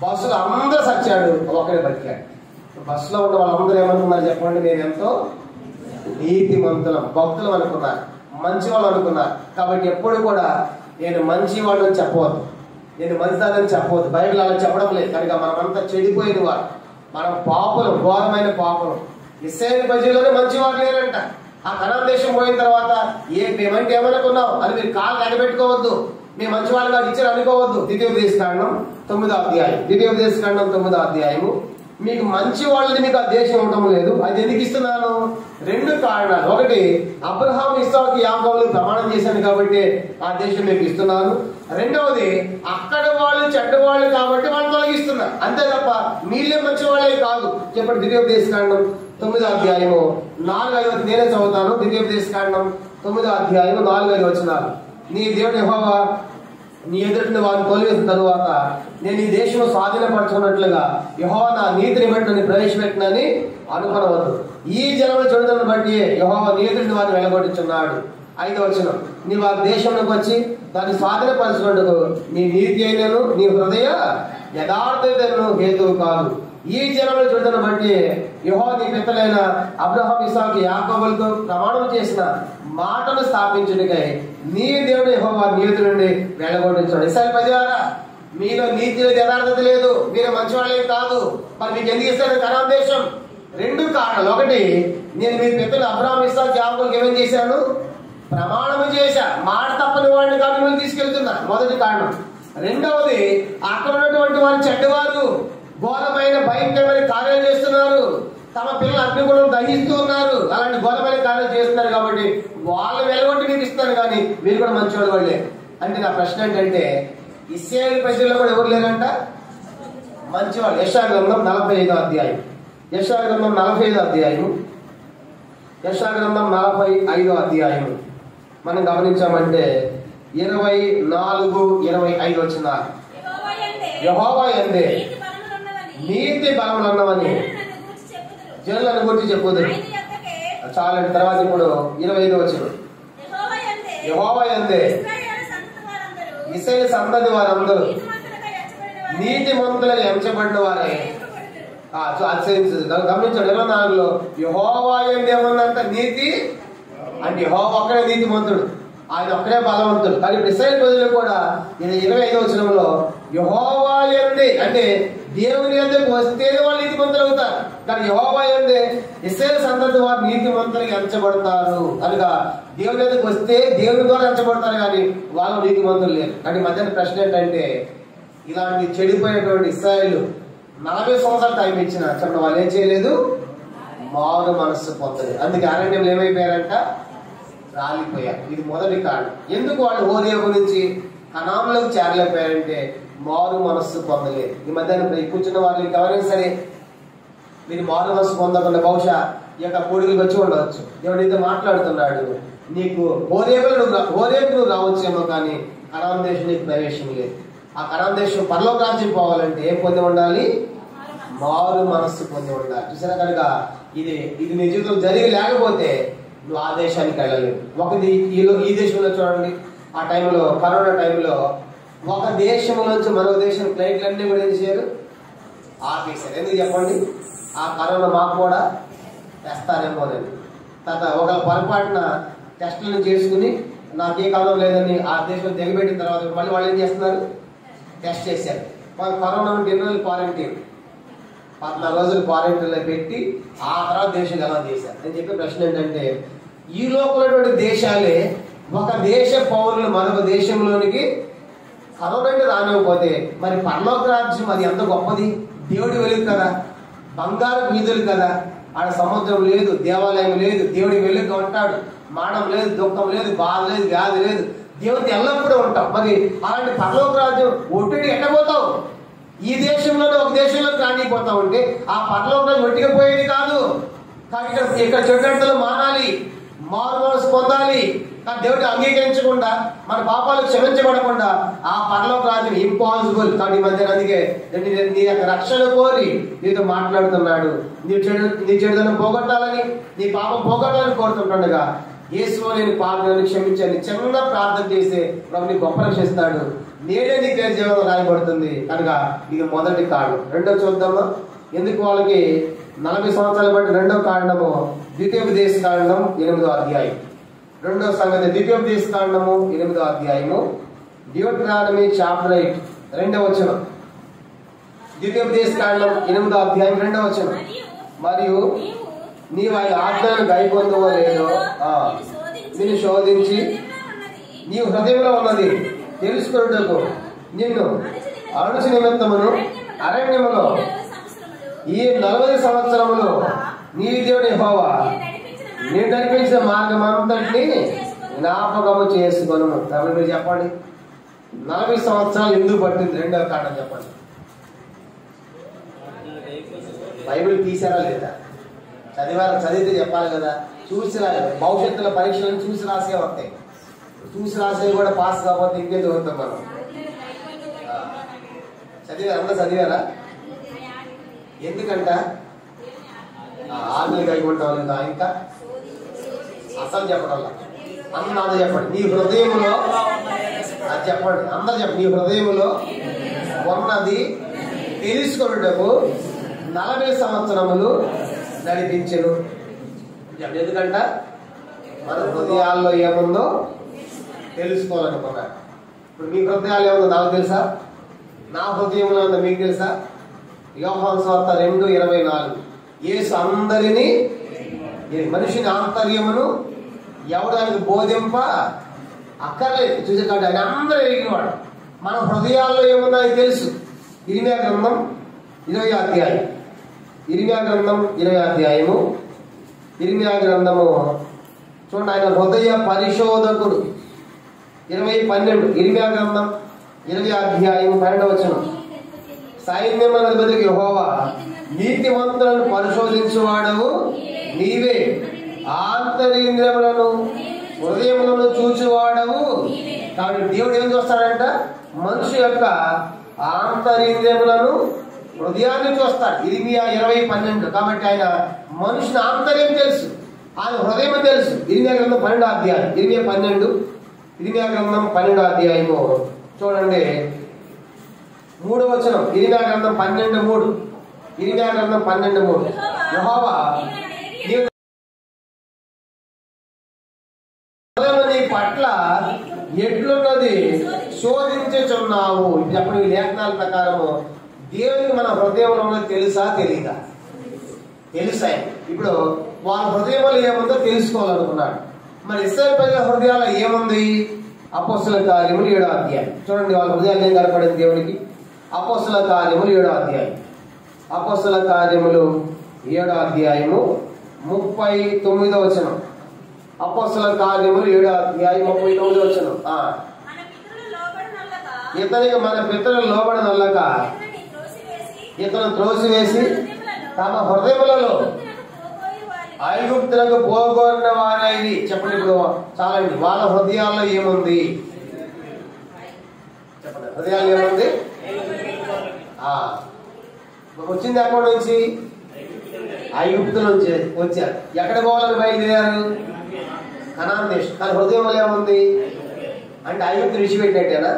బస్సులో అందరూ సచ్చాడు, ఒకడే బతికాడు. బస్సులో ఉన్న వాళ్ళందరూ ఏమనుకున్నారు చెప్పండి, మేము ఎంతో నీతిమంతులం, భక్తులం అనుకున్నారు, మంచి వాళ్ళు అనుకున్నారు. కాబట్టి ఎప్పుడు కూడా నేను మంచి వాళ్ళని చెప్పవద్దు, నేను మంచిదానని చెప్పవద్దు. బైబిల్ అలా చెప్పడం లేదు. కనుక మనమంతా చెడిపోయిన వారు, మనం పాపులం, ఘోరమైన పాపులం. ఇశ్రాయేలు ప్రజల్లోనే మంచివారు లేరంట. ఆ కనాన్ దేశం పోయిన తర్వాత మేమంటే ఏమనుకున్నాం అని మీరు కాలు కనిపెట్టుకోవద్దు, మేము మంచి వాళ్ళగా ఇచ్చారు అనుకోవద్దు. ద్వితీయోపదేశకాండం 9వ అధ్యాయం, ద్వితీయోపదేశకాండం 9వ అధ్యాయము. మీకు మంచి వాళ్ళని మీకు ఆ దేశం ఇవ్వడం లేదు. అది ఎందుకు ఇస్తున్నాను, 2 కారణాలు. ఒకటి, అబ్రహాము ఇస్సాకు యాకోబులు ప్రమాణం చేశాను కాబట్టి ఆ దేశం మీకు ఇస్తున్నాను. రెండవది, అక్కడ వాళ్ళు చెడ్డవాళ్ళు కాబట్టి వాళ్ళు తొలగిస్తున్నా, అంతే తప్ప మీళ్ళే మంచి వాళ్ళే కాదు. చెప్పండి, ద్వితీయోపదేశకాండం 9వ అధ్యాయము 4-5 నేనే చదువుతాను. ద్వితీయోపదేశకాండం 9వ అధ్యాయము 4-5 వచనాలు. నీ దేవుడు యెహోవా నీ ఎదుటిని వారిని తొలగిన తరువాత నేను ఈ దేశంలో స్వాధీనపరచుకున్నట్లుగా యెహోవా నా నీతిని బట్టి నన్ను ప్రవేశపెట్టినని అనుకొనవద్దు. ఈ జనముల చెడుదలను బట్టి యెహోవా నీ ఎదుటిని వారిని వెలగొట్టుచున్నాడు. 5వ వచనం, నీ వారి దేశంలోకి వచ్చి దాన్ని స్వాధీనపరచుకున్నట్టుకు నీ నీతి అయినను నీ హృదయ యథార్థతను హేతువు కాదు. ఈ జనముల చెడుదలను బట్టి యెహోవా నీ పితలైన అబ్రహాము ఇస్సాకు యాకోబులతో ప్రమాణం చేసిన మాటను స్థాపించుటకై నీ దేవుడు యెహోవా నీతి నుండి వెళ్ళగొట్టించాడు. ఇశ్రాయేలు ప్రజలారా, మీలో నీతి లేదు, యథార్థత లేదు, మీరు మంచివాళ్ళే కాదు, మరి మీకు ఎందుకు ఇస్తాడు కనాన్ దేశం? 2 కారణాలు. ఒకటి, నేను మీ పితలు అబ్రహాము ఇస్సాకు యాకోబులకు ఏమేం చేశాను, ప్రమాణము చేశా, మాట తప్పని వాడిని కాదు మిమ్మల్ని తీసుకెళ్తున్నా, మొదటి కారణం. రెండవది, అక్కడ ఉన్నటువంటి వారు చెడ్డవారు, ఘోరమైన భయంకరమైన కార్యాలు చేస్తున్నారు, తమ పిల్లలు అగ్నిగుణం దహిస్తూ ఉన్నారు, అలాంటి ఘోరమైన కార్యాలు చేస్తున్నారు. కాబట్టి వాళ్ళు వెలగొట్టి మీకు ఇస్తున్నారు, కానీ మీరు కూడా మంచివాడు వాళ్ళే. అంటే నా ప్రశ్న ఏంటంటే, ఇశ్రాయేలు ప్రజల్లో కూడా ఎవరు లేరంట మంచివాళ్ళు. యెషయా గ్రంథం 45వ అధ్యాయం, యెషయా గ్రంథం 45వ అధ్యాయం, యెషయా గ్రంథం 45వ అధ్యాయం మనం గమనించామంటే 24-25 వచనాలు. యెహోవా యందే నీతి బలములున్నవని జనులను గురించి చెప్పుదురు. చాలండి. తర్వాత ఇప్పుడు 25వ వచనం, యెహోవా యందే ఇశ్రాయేలు సంతతి వారందరూ నీతిమంతులుగా ఎంచబడిన వారే. గమనించండి, 24లో యెహోవా యందు ఏముందంట, నీతి అంటే యెహోవా ఒక్కడే నీతిమంతుడు, ఆయన ఒక్కడే బలవంతుడు. కానీ ఇప్పుడు ఇశ్రాయేలు ప్రజలు కూడా 25వ వచనంలో యెహోవా యందే వస్తే అంటే దేవుని యొద్దకు వస్తేనే వాళ్ళు నీతిమంతులు అవుతారు. కానీ యెహోవా యందే ఇశ్రాయేలు సంతతి వారు నీతిమంతులుగా ఎంచబడతారు. కనుక దేవుని యొద్దకు వస్తే దేవుని ద్వారా ఎంచబడతారు, కానీ వాళ్ళు నీతిమంతులు లేరు. అంటే మధ్యాహ్నం ప్రశ్న ఏంటంటే, ఇలాంటి చెడిపోయినటువంటి ఇశ్రాయేలు 40 సంవత్సరాలు టైం ఇచ్చిన చెప్పండి, వాళ్ళు ఏం చేయలేదు, మారు మనస్సు పొందలేదు. అందుకే అరణ్యంలో ఏమైపోయారంట, రాలిపోయారు. ఇది మొదటి కారణం. ఎందుకు వాళ్ళు హోరేబు నుంచి కనానులోకి చేరలేకపోయారంటే మారు మనస్సు పొందలేదు. ఈ మధ్యాహ్నం కూర్చున్న వాళ్ళు ఎవరైనా సరే మీరు మారు మనస్సు పొందకుండా బహుశా ఈ యొక్క కోడికి వచ్చి ఉండవచ్చు. ఎవరైతే మాట్లాడుతున్నాడు, నీకు హోరేబు నువ్వు రావచ్చేమో, కానీ కనాను దేశం నీకు ప్రవేశం లేదు. ఆ కనాను దేశం పరలోక రాజ్యం పోవాలంటే ఏం పొంది ఉండాలి, మారు మనస్సు పొంది ఉండాలి. చూసారా? కనుక ఇది నీ జీవితంలో జరిగి లేకపోతే నువ్వు ఆ దేశానికి వెళ్ళలేవు. ఈ దేశంలో చూడండి, ఆ టైంలో కరోనా టైంలో ఒక దేశం నుంచి మరో దేశం ఫ్లైట్లన్నీ కూడా ఏం చేశారు, ఆపేశారు. ఎందుకు చెప్పండి, ఆ కరోనా మాకు కూడా తెస్తారేమోనని. తర్వాత ఒకళ్ళ పొరపాటున టెస్టులను చేసుకుని నాకే కరోనా లేదని ఆ దేశంలో దిగబెట్టిన తర్వాత మళ్ళీ వాళ్ళు ఏం చేస్తున్నారు, టెస్ట్ చేశారు. వాళ్ళు కరోనా ఉంటే 2 రోజులు క్వారంటైన్, 14 రోజులు క్వారంటైన్లో పెట్టి ఆ తర్వాత దేశం ఎలా చేశారు. నేను చెప్పే ప్రశ్న ఏంటంటే, ఈ లోపల దేశాలే ఒక దేశ పౌరులు మరొక దేశంలోనికి కరోనా రానివ్వకపోతే మరి పరలోక రాజ్యం అది ఎంత గొప్పది. దేవుడి వెలుగు కదా, బంగారు వీధులు కదా, ఆడ సముద్రం లేదు, దేవాలయం లేదు, దేవుడి వెలుగుగా ఉంటాడు, మాడం లేదు, దుఃఖం లేదు, బాధ లేదు, వ్యాధి లేదు, దేవుడితో ఎల్లప్పుడూ ఉంటాం. మరి అలాంటి పరలోక రాజ్యం ఒట్టిడి ఎట్టబోతావు? ఈ దేశంలోనే ఒక దేశంలోకి రానిపోతా ఉంటే ఆ పరలోక రాజ్యం ఒట్టిగా పోయేది కాదు. కానీ ఇక్కడ చెడులు మానాలి, మారు మనసు పొందాలి. కానీ దేవుడిని అంగీకరించకుండా మన పాపాలు క్షమించబడకుండా ఆ పరలోక రాజ్యం ఇంపాసిబుల్. కానీ ఈ మధ్య అందుకే నీ యొక్క రక్షణ కోరి నీతో మాట్లాడుతున్నాడు. నీ చెడుదనం పోగొట్టాలని, నీ పాపం పోగొట్టాలని కోరుతుండగా యేసు నేను పాపలను క్షమించని చిన్న ప్రార్థన చేస్తే ప్రభుని గొప్ప రక్షిస్తాడు. నేనే నీ పేరు జీవనం రాయబడుతుంది. కనుక ఇది మొదటి కారణం. రెండో చూద్దామా, ఎందుకు వాళ్ళకి 40 సంవత్సరాలు బట్టి రెండో కారణము ద్వితీయోపదేశ కాండం 8వ అధ్యాయం. రెండో సంగతి ద్వితీయోపదేశ కాండము 8వ అధ్యాయము, డ్యూటెరానమీ చాప్టర్ 8 2వ వచనం. ద్వితీయోపదేశ కాండం 8వ అధ్యాయం 2వ వచనం. మరియు నీవు ఆ ఆజ్ఞలను గైకొందువో లేదో నిన్ను శోధించి నీవు హృదయంలో ఉన్నది తెలుసుకొనుటకు నిన్ను అణుచు నిమిత్తమును అరణ్యములో ఈ 40 సంవత్సరములు నీ దేవుని యెహోవా నేను నడిపించిన మార్గం అంతటిని జ్ఞాపకము చేసుకొను. కాబట్టి మీరు చెప్పండి, 40 సంవత్సరాలు ఎందుకు పట్టింది? రెండవ కారణం చెప్పండి. బైబిల్ తీసారా లేదా? చదివితే చెప్పాలి కదా. చూసి రాయాలి. భవిష్యత్తులో పరీక్షలను చూసి రాసే వస్తాయి. చూసి రాసేవి కూడా పాస్ కాకపోతే ఇంకేం చదువుతాం మనం. చదివారు, అంతా చదివారా? ఎందుకంట ఆజ్ఞలు కైకుంటాం లేదా? ఇంకా అసలు చెప్పడం అందరూ చెప్పండి. నీ హృదయంలో అది చెప్పండి, అందరూ చెప్పండి. నీ హృదయంలో ఉన్నది తెలుసుకొనుటకు 40 సంవత్సరములు నడిపించెను. ఎందుకంట మన హృదయాల్లో ఏముందో తెలుసుకోవాలనుకున్నాడు. ఇప్పుడు మీ హృదయాలు ఏముందో నాకు తెలుసా? నా హృదయంలో ఉందో మీకు తెలుసా? యోహాను సువార్త 2:24 యేసు అందరినీ మనిషిని ఆంతర్యమును ఎవడు ఆయనకు బోధింప అక్కర్లేదు. చూసేకాడు ఆయన అందరూ ఎరిగినవాడు. మన హృదయాల్లో ఏముందో ఆయనకు తెలుసు. ఇర్మీయా గ్రంథం 20వ అధ్యాయం. ఇర్మీయా గ్రంథం 20వ అధ్యాయము. ఇర్మీయా గ్రంథము చూడండి, ఆయన హృదయ పరిశోధకుడు. 20:12 ఇర్మీయా గ్రంథం 20వ అధ్యాయం 12వ వచనం. సైన్యముల అధిపతికి యెహోవా నీతిమంతులను పరిశోధించువాడవు నీవే, ఆంతరింద్రియములను హృదయములను చూచువాడవు. కాబట్టి దేవుడు ఏం చూస్తాడంట? మనిషి యొక్క ఆంతరింద్రియములను హృదయాన్ని చూస్తాడు. ఇర్మీయా 20:12. కాబట్టి ఆయన మనుషుని ఆంతర్యం తెలుసు, ఆయన హృదయం తెలుసు. ఇర్మీయా గ్రంథం 12వ అధ్యాయం. ఇర్మీయా 12 ఇర్మీయా గ్రంథం 12వ అధ్యాయము చూడండి 3వ వచనం. ఇర్మీయా గ్రంథం 12:3. ఇర్మీయా గ్రంథం 12:3 యెహోవా నీ పట్ల ఎట్లున్నది శోధించుచున్నావు. ఇప్పుడు ఈ లేఖనాల ప్రకారము దేవునికి మన హృదయంలో ఉన్నది తెలుసా తెలియదా? తెలుసా. ఇప్పుడు వాళ్ళ హృదయంలో ఏముందో తెలుసుకోవాలనుకున్నాడు. మరి ఇశ్రాయేలు ప్రజల హృదయాల్లో ఏముంది? అపోస్తల కార్యములు 7వ అధ్యాయం చూడండి. వాళ్ళ హృదయాలు ఏం కనపడింది దేవునికి? అపోస్తల కార్యములు 7వ అధ్యాయం. అపోస్తల కార్యములు 7వ అధ్యాయము 39వ వచనం. అపోస్తల కార్యములు 7వ అధ్యాయం 39వ వచనం. ఇతనికి మన పితరులు లోబడనొల్లక ఇతను త్రోసివేసి తమ హృదయములలో ఐగుప్తులకు పోగొన్న వారైది. చెప్పండి. ఇప్పుడు చాలండి. వాళ్ళ హృదయాల్లో ఏముంది చెప్పండి. హృదయాల్లో ఏముంది? వచ్చింది ఎక్కడి నుంచి? ఐగుప్తు నుంచి వచ్చారు. ఎక్కడ పోవాలని బయలుదేరారు? కనాన్ దేశం. కానీ హృదయంలో ఏముంది అంటే ఐగుప్తు విడిచిపెట్టినట్టేనా?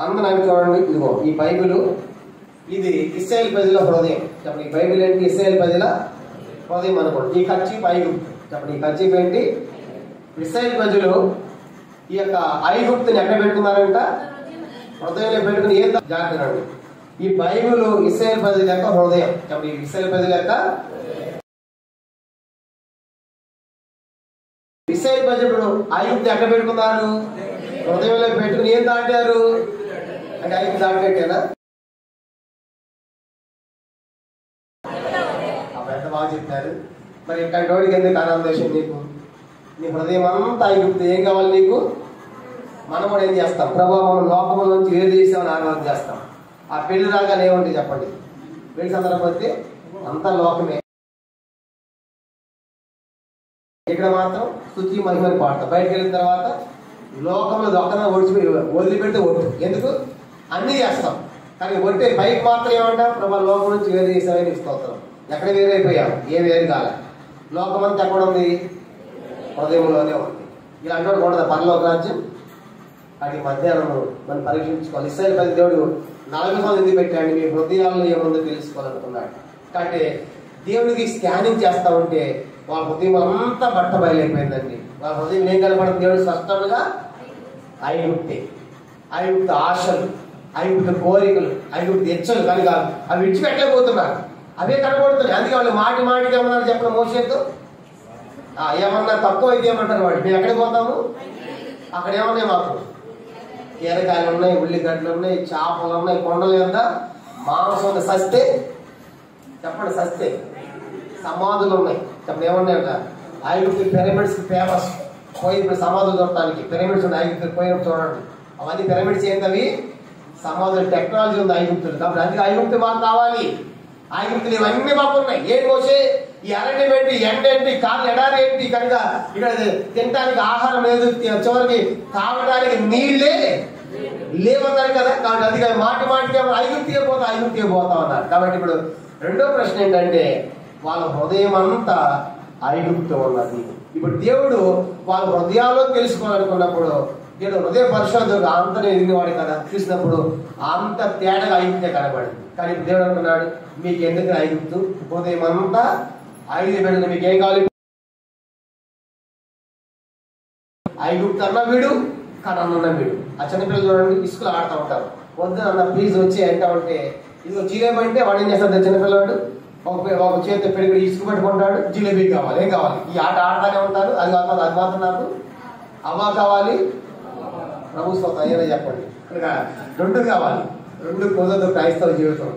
అందరూ అవి చూడండి. ఇదిగో ఈ బైబిల్, ఇది ఇశ్రాయేలు ప్రజల హృదయం. చెప్పండి. ఈ బైబిల్ ఏంటి? ఇశ్రాయేలు ప్రజల హృదయం అనుకోండి. ఈ కర్చీఫ్ ఐగుప్తు. చెప్పండి. ఈ కర్చీఫ్ ఏంటి? ఇశ్రాయేలు ప్రజలు ఈ యొక్క ఐగుప్తుని ఎక్కడ పెట్టుకున్నారంట? హృదయంలో పెట్టుకుని ఏం జాగ్రత్త. ఈ బైబిల్ ఇశ్రాయేలు ప్రజల యొక్క హృదయం. చెప్పండి. ఇశ్రాయేలు ప్రజల యొక్క ఇశ్రాయేలు ప్రజలు ఐగుప్తు ఎక్కడ పెట్టుకున్నారు? హృదయంలో పెట్టుకుని ఏం దాటారు అంటే ఐగుప్తు దాటేటేనా? ఎంత బాగా చెప్తారు. మరి ఇక్కడ నోడికి ఎందుకు కనాన్ దేశం? నీకు నీ హృదయం అంతా ఐగుప్తు. ఏం కావాలి నీకు? మనం కూడా ఏం చేస్తాం? ప్రభావం లోకముల నుంచి ఏ దేశాన్ని ఆరాధన చేస్తాం. ఆ పెళ్లి రాగానే ఏముంటాయి చెప్పండి? పెళ్లి సందర్భం వస్తే అంతా లోకమే. ఇక్కడ మాత్రం స్తుతి మహిమని పాడతాం. బయటకు వెళ్ళిన తర్వాత లోకంలో దొక్కన వదిలిపెడితే ఒట్టు. ఎందుకు? అన్నీ చేస్తాం. కానీ ఒట్టే బయట మాత్రం ఏమంటాం? ప్రభా లోకం నుంచి వేరే చేసామని స్తోత్రం. ఎక్కడ వేరైపోయాం? ఏ వేరు కాల. లోకం అంతా ఎక్కడ ఉంది? హృదయంలోనే ఉంది. ఇలా అంటే ఉండదు పరలోక రాజ్యం. అది మధ్యాహ్నం మనం పరీక్షించుకోవాలి. ఇశ్రాయేలు ప్రజల దేవుడు 40 సంవత్సరాలు ఎందుకు పెట్టాడు? మీ హృదయాల్లో ఏముందో తెలుసుకోవాలనుకున్నాడు. కాబట్టి దేవుడికి స్కానింగ్ చేస్తా ఉంటే వాళ్ళ హృదయం అంతా బట్ట బయలైపోయిందండి. వాళ్ళ హృదయం ఏం కనపడుతుంది? దేవుడు స్పష్టంగా ఐగుప్తే. ఐగుప్తు ఆశలు, ఐగుప్తు కోరికలు, ఐగుప్తు హెచ్చలు కనుక అవి విడిచిపెట్టలేకపోతున్నారు. అవే కనబడుతున్నాయి. అందుకే వాళ్ళు మాటి మాటికి ఏమన్నారు చెప్పిన మోషేతో? ఏమన్నా తక్కువ అయితే ఏమంటారు వాడు? మేము ఎక్కడికి పోతాము? అక్కడ ఏమన్నాయి? మాకు కీరకాయలు ఉన్నాయి, ఉల్లిగడ్డలు ఉన్నాయి, చేపలు ఉన్నాయి, కొండలు ఎంత మాంసం సస్తే. చెప్పండి. సస్తే సమాధులు ఉన్నాయి. చెప్పండి. ఏమన్నాయంట? ఐగుప్తు పిరమిడ్స్ ఫేమస్. పోయి ఇప్పుడు సమాధులు చూడటానికి పిరమిడ్స్ ఉన్నాయి. ఐగుప్తు పోయినప్పుడు చూడండి. అవన్నీ పిరమిడ్స్ ఏంటవి? సమాధులు. టెక్నాలజీ ఉంది ఐగుప్తులు. కాబట్టి అందుకే ఐగుప్తు మాకు కావాలి. ఐగుప్తులు ఇవన్నీ మాకు ఉన్నాయి. ఏం పోసే ఈ అరణ్యం ఏంటి, ఎండ ఏంటి, కాళ్ళు ఎడారి ఏంటి, కనుక ఇక్కడ తినడానికి ఆహారం లేదు, చివరికి తాగడానికి నీళ్ళే లేవన్నారు కదా. కాబట్టి అందుకే మాటి మాటికి ఐగుప్తికే పోతా ఉన్నారు. కాబట్టి ఇప్పుడు రెండో ప్రశ్న ఏంటంటే వాళ్ళ హృదయం అంతా ఐగుప్తు ఉన్నది. ఇప్పుడు దేవుడు వాళ్ళ హృదయాల్లో తెలుసుకోవాలనుకున్నప్పుడు దేవుడు హృదయ పరిశోధకుడు అంతనే ఎదిగినవాడు కదా. చూసినప్పుడు అంత తేడాగా ఐగుప్తే కనబడింది. కానీ ఇప్పుడు దేవుడు అంటున్నాడు, మీకు ఎందుకు ఐగుప్తు? హృదయం అంతా ఐగుప్తు పెడుతుంది. మీకు ఏం కావాలి? ఐగుప్తు అన్న వీడు, కనన్న వీడు. ఆ చిన్నపిల్లలు చూడండి, ఇసుకలు ఆడుతూ ఉంటారు. వద్దు అన్న ప్లీజ్ వచ్చి అంటా ఉంటే ఇదిగో జిలేబీ అంటే వాడు ఏం చేస్తాడు? చిన్నపిల్లవాడు ఒక చేతి పెరిగి ఇసుకు పెట్టుకుంటాడు. జిలేబీ కావాలి. ఏం కావాలి? ఈ ఆట ఆడతానే ఉంటారు. అది కావాలి, అది మాత్రం నాకు అవ్వ కావాలి. ప్రభు స్తోత్రం. అయ్యేలా చెప్పండి. రెండు కావాలి. రెండు కుదరదు క్రైస్తవ జీవితం.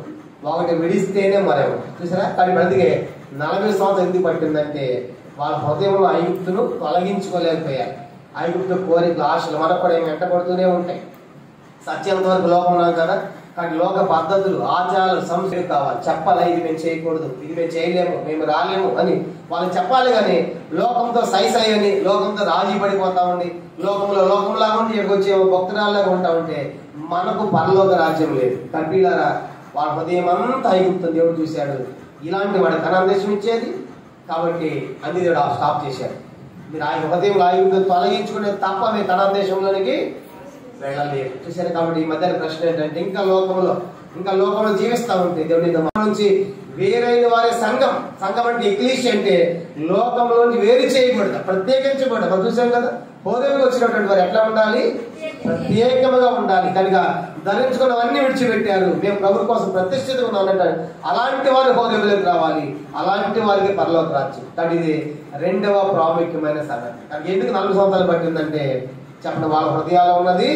ఒకటి విడిస్తేనే మరేమో. చూసారా? కానీ అందుకే 40 సంవత్సరాలు ఎందుకు పట్టిందంటే వాళ్ళ హృదయంలో ఐగుప్తును తొలగించుకోలేకపోయారు. ఐగుప్తు కోరికలు, ఆశలు మనకు కూడా ఏమి వెంటబడుతూనే ఉంటాయి. సత్యంత వరకు లోకం ఉన్నాం కదా. కానీ లోక పద్ధతులు, ఆచారాలు, సంస్కృతి కావాలి. చెప్పాలి, ఇది మేము చేయకూడదు, ఇది మేము చేయలేము, మేము రాలేము అని వాళ్ళు చెప్పాలి. కానీ లోకంతో సైసయ్యని, లోకంతో రాజీ పడిపోతా ఉండి, లోకంలా ఉండి ఇక్కడికి వచ్చే భక్తురాల్లాగా ఉంటా ఉంటే మనకు పరలోక రాజ్యం లేదు. కల్పీలారా వాళ్ళ హృదయం అంతా ఐగుప్తు దేవుడు చూశాడు. ఇలాంటి వాడు కనాన్ దేశం ఇచ్చేది. కాబట్టి అన్ని దేవుడు స్టాప్ చేశాడు. మీరు ఆయన హృదయంలో ఐగుప్తు తొలగించుకునే తప్ప మీరు కనాన్ దేశంలోనికి వెళ్ళలేదు. చూశారు? కాబట్టి ఈ మధ్యన ప్రశ్న ఏంటంటే ఇంకా లోకంలో ఇంకా లోకంలో జీవిస్తా ఉంటే దేవుని నుంచి వేరైన వారి సంఘం అంటే ఎక్లీషియా అంటే లోకంలోంచి వేరు చేయబడదు, ప్రత్యేకించబడదు. మనం చూసాం కదా, హోదేవికి వచ్చినటువంటి వారు ఎట్లా ఉండాలి? ప్రత్యేకంగా ఉండాలి. కనుక ధరించుకున్నవన్నీ విడిచిపెట్టారు, మేము ప్రభు కోసం ప్రతిష్ఠితంగా ఉన్నామంటారు. అలాంటి వారు హోదేవిలోకి రావాలి, అలాంటి వారికి పరలోక రాజ్యం. కానీ ఇది రెండవ ప్రాముఖ్యమైన సంగతి. కానీ ఎందుకు 4 సంవత్సరాలు పట్టిందంటే చెప్పండి, వాళ్ళ హృదయాల్లో ఉన్నది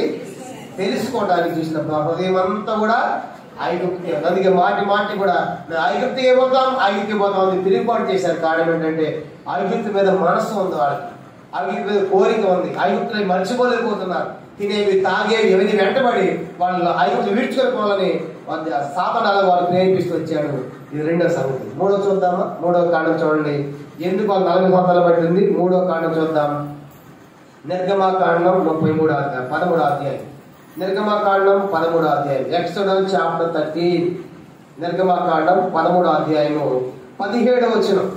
తెలుసుకోవడానికి. చూసినప్పుడు ఆ హృదయం అంతా కూడా ఐగుప్తి. అందుకే మాటి కూడా ఐగుప్తికి పోతాం అని తిరుగుబాటు చేశారు. కారణం ఏంటంటే ఐగుప్తు మీద మనస్సు ఉంది వాళ్ళకి, ఐగుప్తు మీద కోరిక ఉంది, ఐగుప్తులు మర్చిపోలేకపోతున్నారు. తినేవి తాగేవి ఎవరిని వెంటబడి వాళ్ళు ఐగుప్తు విడిచుకోవాలని సాధనాలు వాళ్ళు ప్రేరేపిస్తూ వచ్చాడు. ఇది రెండవ సంగతి. మూడవ చూద్దామా? 3వ కాండం చూడండి. ఎందుకు వాళ్ళు 40 సంవత్సరాలు పట్టింది? 3వ కాండం చూద్దాం. నిర్గమకాండం 13వ అధ్యాయం. నిర్గమకాండం 13వ అధ్యాయం. Exodus chapter 13. నిర్గమకాండం 13వ అధ్యాయము 17వ వచనం.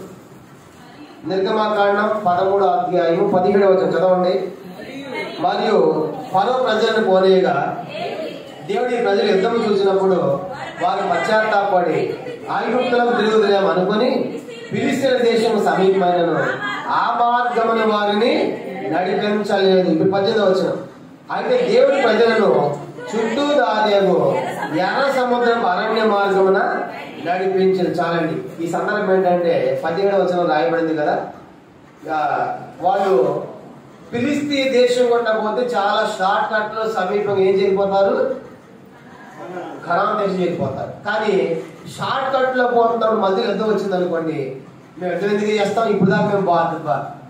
నిర్గమకాండం 13వ అధ్యాయము 17వ వచనం చదవండి. మరియు ఫరో ప్రజలను పోనీయగా దేవుడి ప్రజలు యుద్ధం చూసినప్పుడు వారు పశ్చాత్తాపడి ఐగుప్తులకు తిరుగుదలేమో అనుకుని ఫిలిష్తీయుల దేశం సమీపమైనను ఆ మార్గమున వారిని నడిపించలేదు. ఇప్పుడు 18వ వచనం. అయితే దేవుడి ప్రజలను చుట్టూ దారియాగు ఎర్ర సముద్రం అరణ్య మార్గమున నడిపించారు. చాలండి. ఈ సందర్భం ఏంటంటే 17వ వచనం రాయబడింది కదా, వాళ్ళు ఫిలిష్తీయ దేశం గుండా పోతే చాలా షార్ట్ కట్ లో సమీపంగా ఏం చేయకపోతారు? ఖరాన్ దేశం చేరిపోతారు. కానీ షార్ట్ కట్ లో పోతున్నప్పుడు మధ్యలో యుద్ధం వచ్చింది అనుకోండి, మేము యుద్ధం ఎందుకు చేస్తాం? ఇప్పుడు దాకా మేము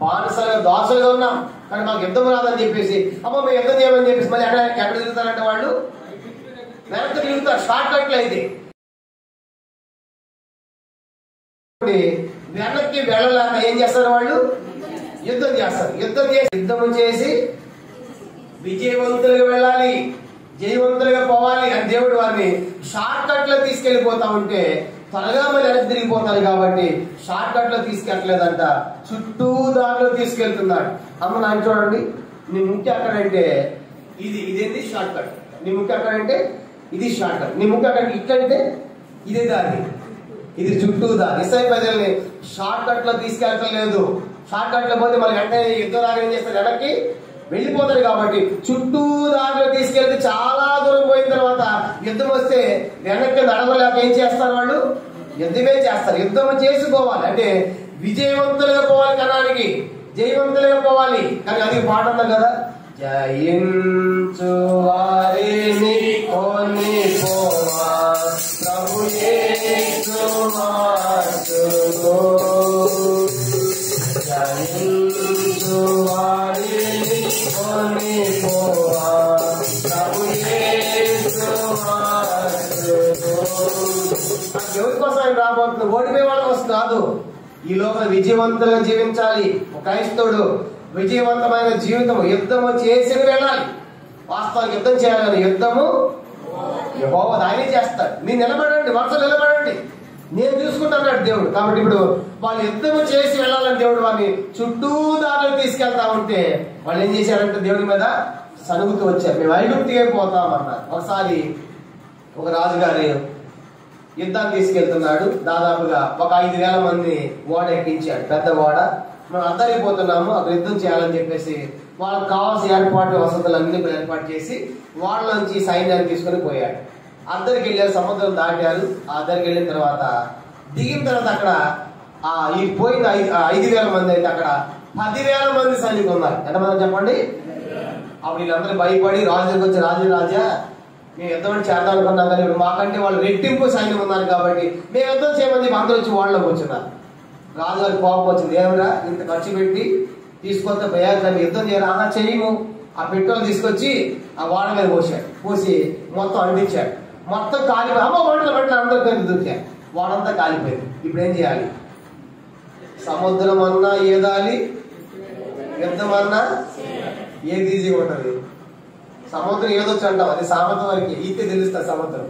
బానిసలుగా దాసులుగా ఉన్నాం, కానీ మాకు యుద్ధం రాదని చెప్పేసి అమ్మ మేము యుద్ధం చేయమని చెప్పేసి మళ్ళీ ఎక్కడ తిరుగుతారంటే వాళ్ళు వెనక్కి తిరుగుతారు. షార్ట్ కట్లు అయితే వెనక్కి వెళ్ళలేక ఏం చేస్తారు? వాళ్ళు యుద్ధం చేస్తారు. యుద్ధం చేసి విజయవంతులుగా వెళ్ళాలి, జయవంతులుగా పోవాలి అని దేవుడు వారిని షార్ట్ కట్ లో తీసుకెళ్లిపోతా ఉంటే త్వరగా మళ్ళీ వెనక్కి తిరిగిపోతారు. కాబట్టి షార్ట్ కట్ లో తీసుకెళ్ళలేదంట, చుట్టూ దారిలో తీసుకెళ్తున్నాడు. అమ్మ నాన్న చూడండి, నీ ముఖ్య అక్కడంటే ఇదేంటి షార్ట్ కట్, నీ ముఖ్య అక్కడంటే ఇది షార్ట్ కట్, నీ ముఖ్య అక్కడ ఇక్కడంటే ఇదే దారి, ఇది చుట్టూ దారి. ఇస్రాయేల్ ప్రజల్ని షార్ట్ కట్ లో తీసుకెళ్ళలేదు. షార్ట్ కట్ లో పోతే మళ్ళీ వెంటనే యుద్ధం రాగా ఏం చేస్తారు? వెనక్కి వెళ్ళిపోతారు. కాబట్టి చుట్టూ దారిలో తీసుకెళ్తే చాలా దూరం పోయిన తర్వాత యుద్ధం వస్తే వెనక్కి నడవలేక ఏం చేస్తారు? వాళ్ళు యుద్ధమే చేస్తారు. యుద్ధం చేసుకోవాలి అంటే విజయవంతులుగా పోవాలి, కణానికి జయవంతులుగా పోవాలి. కానీ అది పాట ఉంది కదా, జయించు వారిని కొని పోవా ప్రభు యేసు మార్చును, జయించు వారిని కొని పోవా ప్రభు యేసు మార్చును. ఎవరి కోసం ఆయన రాబోతుంది? ఓడిపోయే వాళ్ళ కోసం కాదు. ఈ లోపల విజయవంతులుగా జీవించాలి. ఒక క్రైస్తవుడు విజయవంతమైన జీవితం యుద్ధము చేసి వెళ్ళాలి. వాస్తవానికి యుద్ధం చేయాలని యుద్ధము యెహోవా ఆయనే చేస్తాడు. మీరు నిలబడండి, వరుస నిలబడండి, నేను చూసుకుంటాను దేవుడు. కాబట్టి ఇప్పుడు వాళ్ళు యుద్ధము చేసి వెళ్ళాలని దేవుడు వారిని చుట్టూ దారిలో తీసుకెళ్తా ఉంటే వాళ్ళు ఏం చేశారంటే దేవుడి మీద సనుగుతూ వచ్చారు. మేము ఐగుప్తికే పోతామన్నారు. ఒకసారి ఒక రాజుగారి యుద్ధాన్ని తీసుకెళ్తున్నాడు. దాదాపుగా ఒక 5,000 మంది ఓడ ఎక్కించాడు, పెద్ద ఓడ. మనం అందరిపోతున్నాము, అక్కడ యుద్ధం చేయాలని చెప్పేసి వాళ్ళకి కావాల్సిన ఏర్పాటు వసతులు అన్ని ఏర్పాటు చేసి వాళ్ళ నుంచి సైన్యాన్ని తీసుకుని పోయాడు. అద్దరికి వెళ్ళారు, సముద్రం దాటారు. ఆ అద్దరికి వెళ్ళిన తర్వాత దిగిన తర్వాత అక్కడ ఈ పోయిన 5,000 మంది అయితే అక్కడ 10,000 మంది సైనికులు ఉన్నారు. ఎంతమంది చెప్పండి? అప్పుడు వీళ్ళందరూ భయపడి రాజు దగ్గరికి వచ్చి, రాజా మేము యుద్ధం చేద్దాం అనుకున్నాం, కానీ మాకంటే వాళ్ళు రెట్టింపు సైన్యం ఉన్నారు కాబట్టి మేము యుద్ధం చేయమని అందరూ వచ్చి వాళ్ళలోకి వచ్చినారు. రాజుగారి కోపం వచ్చింది. ఏమరా ఇంత ఖర్చు పెట్టి తీసుకొస్తే భయాన్ని యుద్ధం చేయాలి? ఆహా చెయ్యము. ఆ పెట్రోల్ తీసుకొచ్చి ఆ వాడ మీద పోసి మొత్తం అంటించాడు. మొత్తం కాలిపోయి అమ్మ మంటలు అందరికీ దొరికారు. వాడంతా కాలిపోయింది. ఇప్పుడు ఏం చేయాలి? సముద్రం అన్నా ఏదాలి, యుద్ధం అన్నా ఏది ఈజీగా ఉంటుంది? సముద్రం ఏదొచ్చు అంటాం, అది సామెత వరకు ఈతే తెలుస్తుంది సముద్రం.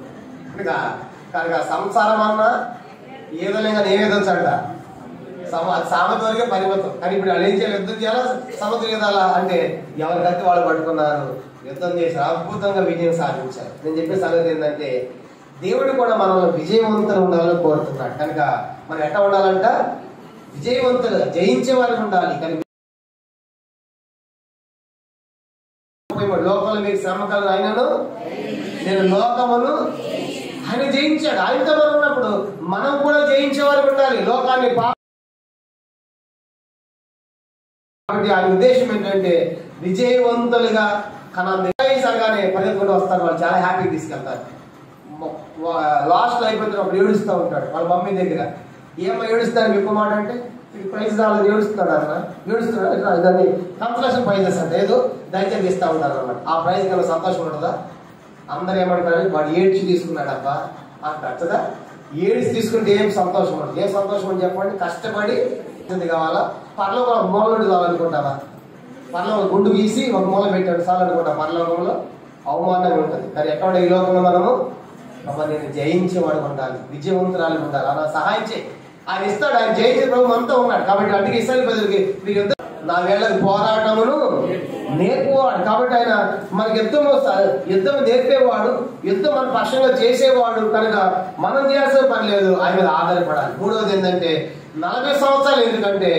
కనుక సంసారం అన్నా ఏదోలే కానీ ఏదొచ్చు అంట, సామెత వరకే పరిమితం. కానీ ఇప్పుడు వాళ్ళు ఏం చేయాలి? యుద్ధం చేయాలా, సముద్రం ఏదాలా అంటే ఎవరికైతే వాళ్ళు పట్టుకున్నారు, యుద్ధం చేసి అద్భుతంగా విజయం సాధించారు. నేను చెప్పే సంగతి ఏంటంటే దేవుడు కూడా మనల్ని విజయవంతులు ఉండాలని కోరుతున్నాడు. కనుక మనం ఎట్లా ఉండాలంట? విజయవంతులు, జయించే వారికి ఉండాలి. కానీ లోకంలో మీకు శ్రమ కలదు, ఆయనను నేను లోకమును ఆయన జయించాడు. ఆయనతో మనం ఉన్నప్పుడు మనం కూడా జయించే వారికి ఉండాలి లోకాన్ని. కాబట్టి ఆయన ఉద్దేశం ఏంటంటే విజయవంతులుగా సంఘాన్ని పరిగెత్తుకుంటూ వస్తారు. వాళ్ళు చాలా హ్యాపీగా తీసుకెళ్తారు. లాస్ట్ అయిపోతున్నప్పుడు ఏడుస్తూ ఉంటాడు వాళ్ళ మమ్మీ దగ్గర. ఏమో ఏడుస్తాడు ఎక్కువ మాట అంటే ప్రైజ్ రాలేదు, ఏడుస్తున్నాడు అన్న, ఏడుస్తున్నాడు. దాన్ని కన్సలేషన్ ప్రైజెస్ అంటే ఏదో దయచేసి ఇస్తూ ఉంటారు అన్నమాట. ఆ ప్రైజ్ కన్నా సంతోషం ఉంటుందా? అందరూ ఏమంటారు? వాడు ఏడ్చి తీసుకున్నాడు అబ్బా అంటారు కదా. ఏడ్చి తీసుకుంటే ఏం సంతోషం ఉంటుంది? ఏం సంతోషం అని చెప్పండి. కష్టపడి కావాలా? పర్లోకంలో ఒక మూల నుండి కావాలనుకుంటావా? పర్లోకం గుండు గీసి ఒక మూల పెట్టాడు చాలు అనుకుంటా. పరలోకంలో అవమానంగా ఉంటుంది. కానీ ఎక్కడ ఈ లోకంలో మనము నేను జయించేవాడు ఉండాలి, విజయవంతురాలు ఉండాలి. అలా సహాయం చేయి, ఆయన ఇస్తాడు. ఆయన జయించే ప్రభు అంతా ఉన్నాడు. కాబట్టి అందుకే ఇస్రాయేలు ప్రజలకి మీరు నా వేళకు పోరాటమును నేర్పువాడు. కాబట్టి ఆయన మనకి యుద్ధం నేర్పేవాడు, యుద్ధం మన పక్షంగా చేసేవాడు. కనుక మనం చేయాల్సిన పని లేదు, ఆయన మీద ఆధారపడాలి. మూడవది ఏంటంటే 40 సంవత్సరాలు, ఎందుకంటే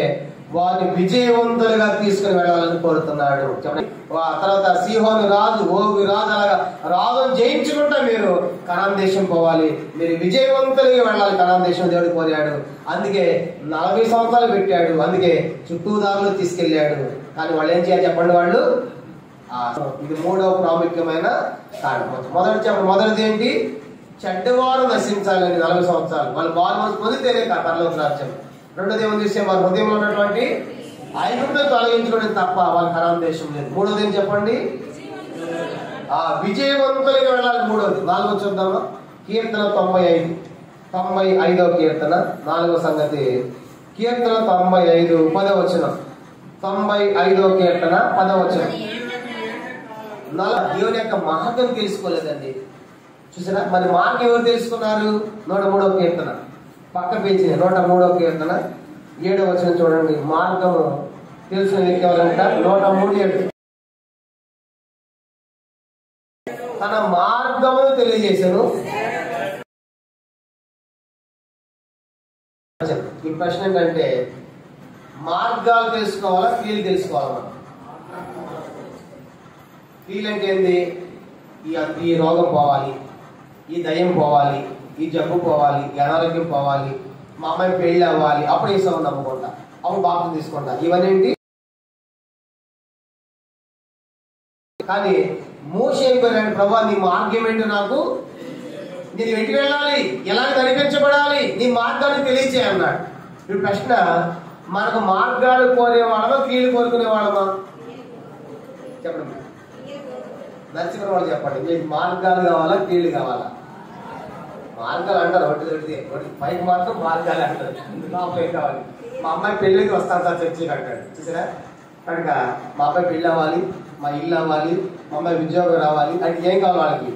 వారిని విజయవంతులుగా తీసుకుని వెళ్ళాలని కోరుతున్నాడు. తర్వాత సీహోను రాజు, ఓగు రాజు, అలాగా రాజును జయించుకుంటా మీరు కనాన్ దేశం పోవాలి, మీరు విజయవంతులుగా వెళ్ళాలి. కనాన్ దేశం దేవుడు కోరాడు. అందుకే 40 సంవత్సరాలు పెట్టాడు. అందుకే చుట్టూదారులు తీసుకెళ్లాడు. కానీ వాళ్ళు ఏం చేయాలి చెప్పండి? వాళ్ళు ఇది మూడవ ప్రాముఖ్యమైన కారణం. మొదటిది ఏంటి? చెడ్డవారు నశించాలని 40 సంవత్సరాలు వాళ్ళు బాగా పొందితేనే పరలోక రాజ్యం. రెండోది ఏమని చూస్తే వారి హృదయంలో ఉన్నటువంటి ఐగుప్తును తొలగించుకోవడం తప్ప వాళ్ళ కనాన్ దేశం లేదు. మూడోది ఏం చెప్పండి? విజయవంతులుగా వెళ్ళాలి. మూడోది. నాలుగో చూద్దామా? కీర్తన 95వ కీర్తన 4వ సంగతి. కీర్తన 95 10వ వచనం. 95వ కీర్తన 10వ వచనం. దేవుని యొక్క మార్గం తెలుసుకోలేదండి. చూసారా? మరి మార్గం ఎవరు తెలుసుకున్నారు? 103వ కీర్తన పక్క పేజీ 103వ కీర్తన 7వ వచనం చూడండి. మార్గము తెలిసిన వ్యక్తి ఎవరంట? 103:7. తన మార్గమును తెలియజేశాను. ఈ ప్రశ్న ఏంటంటే మార్గాలు తెలుసుకోవాలా, క్రియలు తెలుసుకోవాలా? క్రియలు అంటే ఏంది? ఈ రోగం పోవాలి, ఈ దయ్యం పోవాలి, ఈ జబ్బు పోవాలి, ఈ అనారోగ్యం పోవాలి, మా అమ్మాయి పెళ్లి అవ్వాలి, అప్పుడు యేసుని నమ్ముకుంటా, అప్పుడు బాప్తిసం తీసుకుంటా. ఇవన్నీ కానీ మోషే అయిపోయాడు. ప్రభా నీ మార్గం ఏంటో నాకు, నేను వెంటనే వెళ్ళాలి, ఎలాగ నడిపించబడాలి, నీ మార్గాన్ని తెలియచే అన్నాడు. ఇప్పుడు ప్రశ్న, మనకు మార్గాలు కోరేవాళ్ళమా, క్రియలు కోరుకునేవాళ్ళమా? చెప్పండి, నచ్చిన వాళ్ళు చెప్పండి. మీకు మార్గాలు కావాలా, క్రియలు కావాలా? మార్గాలు అంటారు, ఒకటి పైకి మాత్రం మార్గాలు అంటారు. నాకు కావాలి, మా అమ్మాయి పెళ్ళికి వస్తాను సార్ చర్చికి అంటాడు. చూసారా? కనుక మా అబ్బాయి పెళ్ళి అవ్వాలి, మా ఇల్లు అవ్వాలి, మా అమ్మాయి ఉద్యోగం రావాలి అంటే ఏం కావాలి? వాళ్ళకి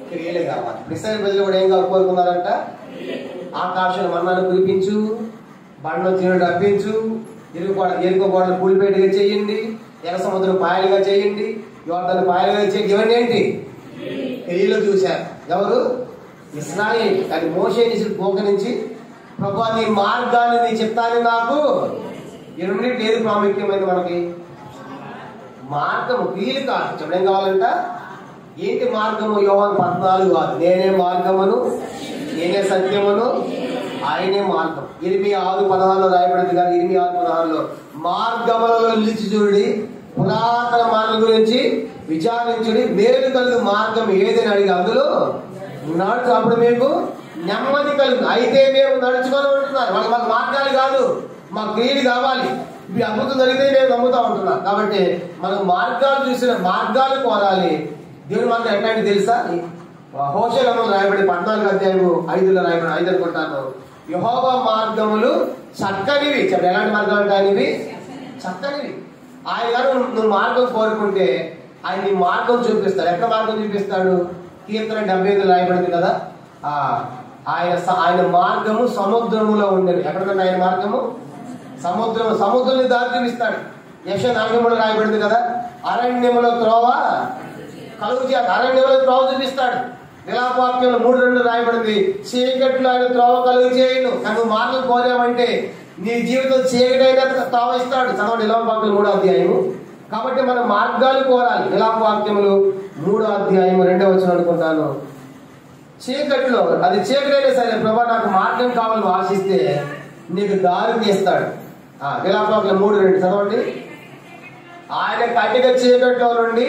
క్రియలే కావాలి. ఇశ్రాయేలు ప్రజలు కూడా ఏం కావాలి కోరుకున్నారంట? ఆకాశం మన్నాను కురిపించు, బండ్లో జీవుడు రప్పించు, ఎరుకో గోడలు కూలిపేటగా చేయండి, ఎర్ర సముద్రం పాయలుగా చేయండి, యోర్దాను పాయలుగా చేయండి. ఇవన్నీ ఏంటి? క్రియలు చూశారు. ఎవరు? ఇశ్రాయేలు. కానీ మోషే పోక నుంచి ప్రభువా నీ మార్గాన్ని, నీ చిత్తాన్ని నాకు ఎనిమిది ఏది ప్రాముఖ్యమైనది? మనకి మార్గము, క్రియలు కాదు. చెప్పడం కావాలంట ఏంటి మార్గము? యోహాను 14 నేనే మార్గమును, నేనే సత్యమును, ఆయనే మార్గం. 26:16 రాయబడింది. కానీ 26:16 మార్గములలో నిలిచి చూడి, పురాతన మార్గం గురించి విచారించుడి, మేలు కలుగు మార్గం ఏదని అడిగి అందులో నడుచు, అప్పుడు మీకు నెమ్మది కలుగు. అయితే మేము నడుచుకొని ఉంటున్నారు. వాళ్ళు మాకు మార్గాలు కాదు, మాకు క్రియలు కావాలి. ఇప్పుడు అద్భుతం జరిగితే మేము నమ్ముతా ఉంటున్నాం. కాబట్టి మనం మార్గాలు చూసిన మార్గాలు కోరాలి. దేవుని మార్గం ఎట్లాంటి తెలుసా? హోషేయ గ్రంథంలో రాయబడి 14:5 రాయబడి 5 అనుకుంటాను. యెహోవా మార్గములు చక్కనివి. చెప్పండి, ఎలాంటి మార్గాలు ఉంటాయనివి? చక్కనివి. ఆయన గారు నువ్వు మార్గం కోరుకుంటే ఆయన నీ మార్గం చూపిస్తాడు. ఎక్కడ మార్గం చూపిస్తాడు? కీర్తన 75 రాయబడింది కదా, ఆయన మార్గము సముద్రములో ఉండేది. ఎక్కడికంటే ఆయన మార్గము సముద్రం దారి చూపిస్తాడు. యెషయా 4:3 రాయబడింది కదా, అరణ్యములో త్రోవ కలుగు చేత, అరణ్యంలో త్రోవ చూపిస్తాడు. విలాపవాక్యంలో 3:2 రాయబడింది, చీకట్లో ఆయన త్రోవ కలుగు చేయను. కానీ నువ్వు మార్గం కోరావంటే నీ జీవితం చీకటైనా త్రోవ ఇస్తాడు. చదవండి విలాపవాక్యం 3వ అధ్యాయము. కాబట్టి మనం మార్గాలు కోరాలి. విలాపవాక్యములు 3వ అధ్యాయము 2వ వచనం అనుకుంటాను. చీకట్లో అది చీకటైనా సరే ప్రభా నాకు మార్గం కావాలని ఆశిస్తే నీకు దారి తీస్తాడు. విలాపవాక్యం 3:2 చదవండి. ఆయన కట్టిక చీకట్లో నుండి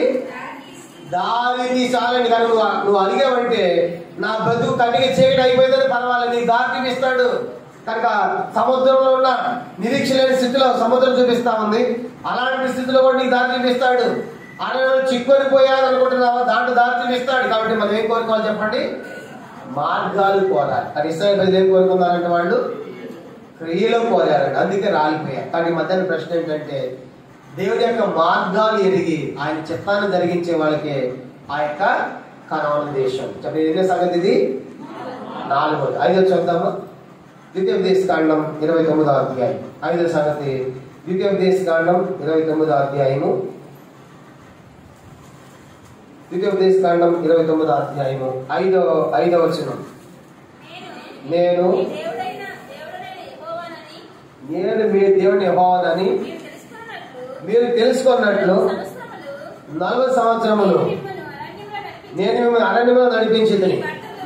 దారి తీసాలని కానీ నువ్వు అడిగావంటే నా బ్రతుకు కట్టిక చీకటి అయిపోయిందని పర్వాలేదు, నీకు దారి చూపిస్తాడు. కనుక సముద్రంలో ఉన్న నిరీక్ష లేని స్థితిలో సముద్రం చూపిస్తా ఉంది, అలాంటి స్థితిలో కూడా నీకు దారి చూపిస్తాడు. ఆయన చిక్కుని పోయాలనుకుంటున్నావా, దాంట్లో దారి చూపిస్తాడు. కాబట్టి మనం ఏం కోరుకోవాలి చెప్పండి? మార్గాలు కోరాలి. కానీ ఇస్రాయేల్ ప్రజలు ఏం కోరుకున్నారంటే వాళ్ళు క్రియలో కోరారండి, అందుకే రాలిపోయారు. కానీ మధ్యాహ్నం ప్రశ్న ఏంటంటే దేవుడి యొక్క మార్గాలు ఎరిగి ఆయన చిత్తాన్ని జరిగించే వాళ్ళకి ఆ యొక్క కనాను దేశం. చెప్పండి ఎన్నో సంగతి ఇది? 4వది. 5వ చూద్దాము. ద్వితీయోపదేశకాండం 29వ అధ్యాయం. 5వ సంగతి ద్వితీయోపదేశకాండం 29వ అధ్యాయము. ద్వితీయోపదేశకాండం 29వ అధ్యాయము 5వ వచనం. నేను మీ దేవుని యెహోవానని మీరు తెలుసుకున్నట్లు 40 సంవత్సరములు నేను మిమ్మల్ని అరణ్యంలో నడిపించిందని,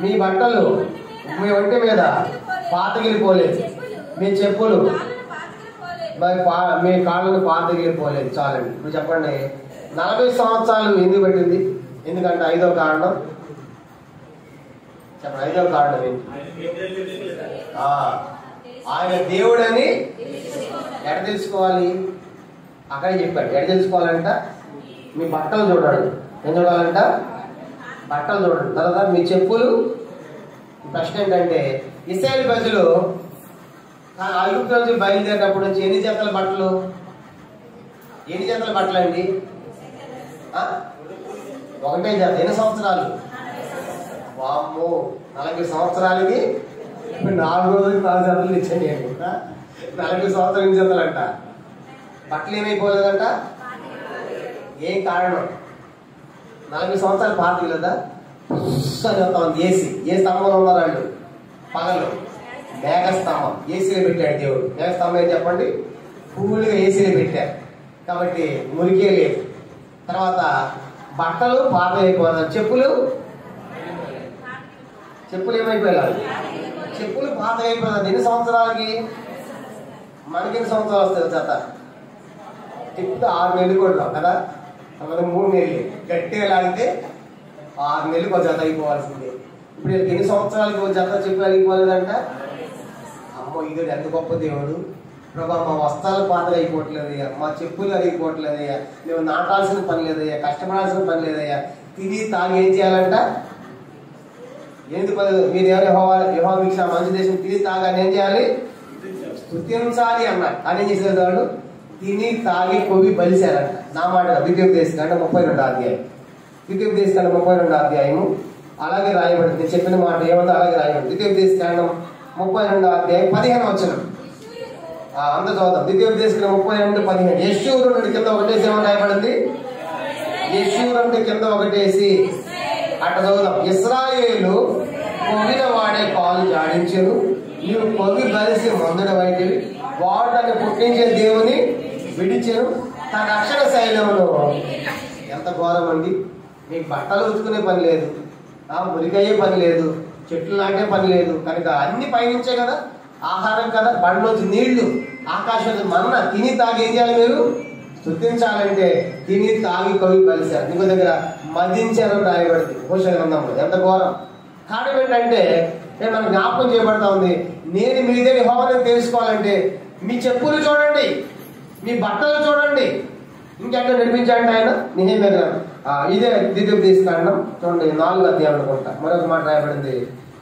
మీ బట్టలు మీ ఒంటి మీద పాతగిలిపోలేదు, మీ చెప్పులు మీ కాళ్ళను పాతగిలిపోలేదు. చాలండి. ఇప్పుడు చెప్పండి 40 సంవత్సరాలు ఎందుకు పెట్టింది? ఎందుకంటే 5వ కారణం చెప్పండి. 5వ కారణం ఏంటి? ఆయన దేవుడని ఎడ తెలుసుకోవాలి? అక్కడే చెప్పాడు. ఎడ తెలుసుకోవాలంట? మీ బట్టలు చూడాలి. ఏం చూడాలంట? బట్టలు చూడండి. తర్వాత మీ చెప్పులు. ప్రశ్న ఏంటంటే ఇశ్రాయేలు ప్రజలు ఐగుప్తు నుంచి బయలుదేరినప్పటి నుంచి ఎన్ని జతల బట్టలు అండి? ఒకటే జత. ఎన్ని సంవత్సరాలు? వామ్మో, 40 సంవత్సరాలకి 4 రోజులకి 4 జతలు ఇచ్చాను నేను. 40 సంవత్సరాలు ఎన్ని జతలు అంట? బట్టలు ఏమైపోలేదంట? ఏం కారణం? 40 సంవత్సరాలు పాతవి లేదా? ఏసీ ఏ స్తంభంలో ఉన్నారు వాళ్ళు? పగలు మేఘస్తంభం. ఏసీలో పెట్టాడు దేవుడు. మేఘస్తంభం ఏం చెప్పండి? ఫుల్గా ఏసీలో పెట్టారు. కాబట్టి మురికే లేదు. తర్వాత బట్టలు పాత అయిపోతారు. చెప్పులు ఏమైపోయారు? చెప్పులు పాత అయిపోతారు. ఎన్ని సంవత్సరాలకి? మనకి ఎన్ని సంవత్సరాలు వస్తాయి చేత? చెప్తే 6 నెలలు కూడా కదా, 3 నెలలు గట్టిగా లాగితే 6 నెలలకు ఒక జత అయిపోవాల్సిందే. ఇప్పుడు ఎన్ని సంవత్సరాలకి ఒక జత చెప్పి అడిగిపోలేదంట? అమ్మో, ఇది ఎంత గొప్ప దేవుడు ప్రభా, మా వస్త్రాలు పాతలు అయిపోవట్లేదయ్యా, మా చెప్పులు అరిగిపోవట్లేదయ్యా, మేము నాటాల్సిన పని లేదయ్యా, కష్టపడాల్సిన పని లేదయ్యా. తిని తాగి ఏం చేయాలంట? ఎందుకు మీరు యెహోవా వీక్ష మంచి దేశం తిని తాగాని ఏం చేయాలి? స్తుతించాలి అన్నాడు. అని ఏం చేసేది వాళ్ళు? తిని తాగి కొవ్వి బలిశారంట. నా మాట ద్వితీయోపదేశకాండం 32వ అధ్యాయం. ద్వితీయోపదేశకాండం 32వ అధ్యాయము అలాగే రాయబడింది. నేను చెప్పిన మాట ఏమంటే అలాగే రాయబడింది. ద్వితీయోపదేశకాండం 32వ అధ్యాయం 15వ వచనం. అంత చదువుతాం. ద్వితీయోపదేశకాండం 32:15. యెషూరునుడి కింద ఒకటేసి ఏమని రాయబడింది? యెషూరునుడి కింద ఒకటేసి అట్ట చదువుతాం. ఇశ్రాయేలు కొవ్విన వాడే కాలు జాడించెను, నీవు కొవ్వి బలిసి మందుడ వైద్యులు, వాడు దాన్ని పుట్టించే దేవుని విడిచెను, తన రక్షణ శైలంలో. ఎంత ఘోరం అండి! మీకు బట్టలు ఉతుకునే పని లేదు, మురిగయ్యే పని లేదు, చెట్లు నాటే పని లేదు. కనుక అన్ని పయనించే కదా, ఆహారం కదా, బండ్లోంచి నీళ్లు, ఆకాశం మన్న. తిని తాగి ఏం చేయాలి? మీరు స్తుతించాలంటే తిని తాగి కొవ్వి బలిశారు. ఇంకో దగ్గర మదించారని రాయబడింది హోషేయ గ్రంథంలో. ఎంత ఘోరం! కారణం ఏంటంటే మనం జ్ఞాపకం చేయబడతా ఉంది, నేను మీ దగ్గర యెహోవాను తెలుసుకోవాలంటే మీ చెప్పులు చూడండి, మీ బట్టలు చూడండి. ఇంకెక్కడ నడిపించాడంటే ఆయన నెహెమ్యా గ్రంథం. ఇదే ద్వితీయోపదేశకాండం చూడండి 4వ అధ్యాయం అనుకుంటా. మరొక మాట రాయబడింది